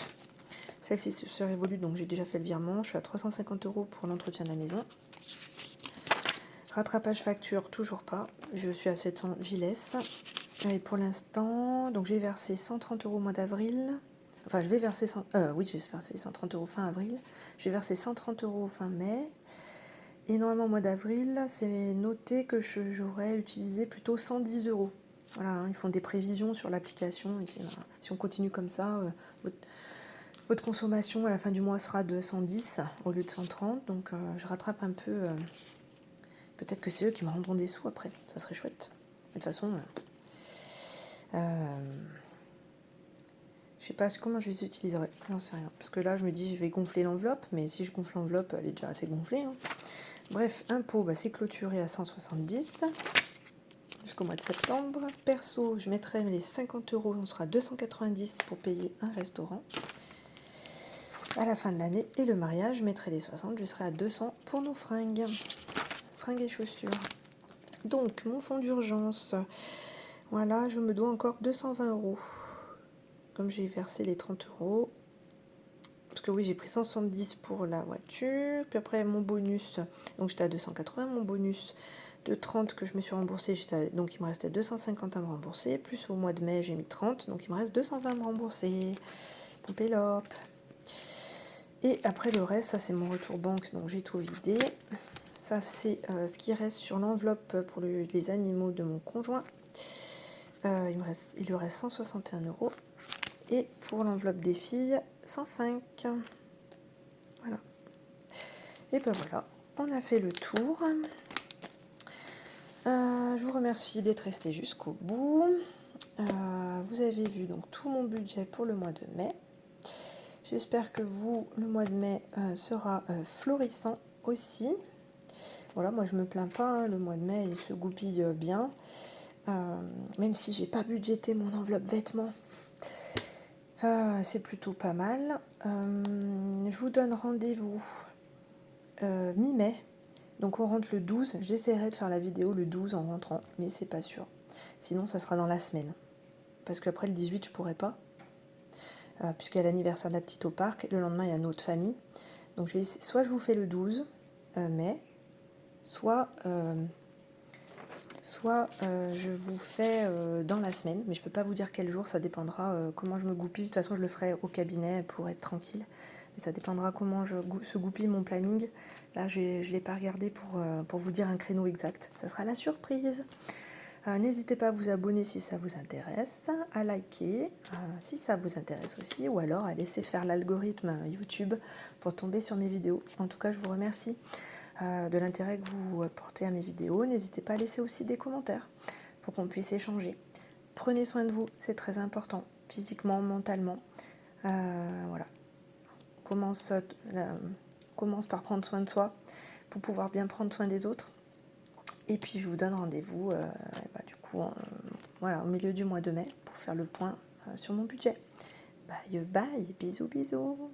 Celle-ci c'est sur Revolut, donc j'ai déjà fait le virement. Je suis à 350 € pour l'entretien de la maison. Rattrapage facture, toujours pas. Je suis à 700, j'y laisse. Et pour l'instant, donc j'ai versé 130 € au mois d'avril. Enfin, je vais verser 130 € fin avril. Je vais verser 130 € fin mai. Et normalement, au mois d'avril, c'est noté que j'aurais utilisé plutôt 110 €. Voilà, ils font des prévisions sur l'application. Si on continue comme ça, votre consommation à la fin du mois sera de 110 au lieu de 130. Donc, je rattrape un peu. Peut-être que c'est eux qui me rendront des sous après. Ça serait chouette. De toute façon, je sais pas comment je les utiliserai. J'en sais rien. Parce que là, je me dis, je vais gonfler l'enveloppe. Mais si je gonfle l'enveloppe, elle est déjà assez gonflée. Bref, impôt, c'est clôturé à 170 jusqu'au mois de septembre. Perso, je mettrai les 50 €, on sera à 290 pour payer un restaurant à la fin de l'année. Et le mariage, je mettrai les 60, je serai à 200 pour nos fringues et chaussures. Donc, mon fonds d'urgence, voilà, je me dois encore 220 €. Comme j'ai versé les 30 €, parce que oui, j'ai pris 170 pour la voiture, puis après mon bonus, donc j'étais à 280, mon bonus de 30 que je me suis remboursé, donc il me restait 250 à me rembourser, plus au mois de mai j'ai mis 30, donc il me reste 220 à me rembourser. Pompélope. Et après le reste, ça c'est mon retour banque, donc j'ai tout vidé. Ça c'est ce qui reste sur l'enveloppe pour les animaux de mon conjoint. Il lui reste 161 €. Et pour l'enveloppe des filles, 105. Voilà. Et ben voilà, on a fait le tour. Je vous remercie d'être resté jusqu'au bout. Vous avez vu donc tout mon budget pour le mois de mai. J'espère que vous, le mois de mai sera florissant aussi. Voilà, moi je me plains pas, hein, le mois de mai il se goupille bien. Même si j'ai pas budgété mon enveloppe vêtements, c'est plutôt pas mal. Je vous donne rendez-vous mi-mai. Donc on rentre le 12. J'essaierai de faire la vidéo le 12 en rentrant, mais c'est pas sûr. Sinon ça sera dans la semaine. Parce qu'après le 18 je pourrai pas. Puisqu'il y a l'anniversaire de la petite au parc. Le lendemain il y a notre famille. Donc soit je vous fais le 12 mai, soit je vous fais dans la semaine, mais je peux pas vous dire quel jour, ça dépendra comment je me goupille. De toute façon je le ferai au cabinet pour être tranquille, mais ça dépendra comment se goupille mon planning. Là je l'ai pas regardé pour vous dire un créneau exact, ça sera la surprise. N'hésitez pas à vous abonner si ça vous intéresse, à liker si ça vous intéresse aussi, ou alors à laisser faire l'algorithme YouTube pour tomber sur mes vidéos. En tout cas je vous remercie de l'intérêt que vous portez à mes vidéos. N'hésitez pas à laisser aussi des commentaires pour qu'on puisse échanger. Prenez soin de vous, c'est très important, physiquement, mentalement. Voilà. Commence par prendre soin de soi pour pouvoir bien prendre soin des autres. Et puis je vous donne rendez-vous voilà, au milieu du mois de mai pour faire le point sur mon budget. Bye bye, bisous bisous.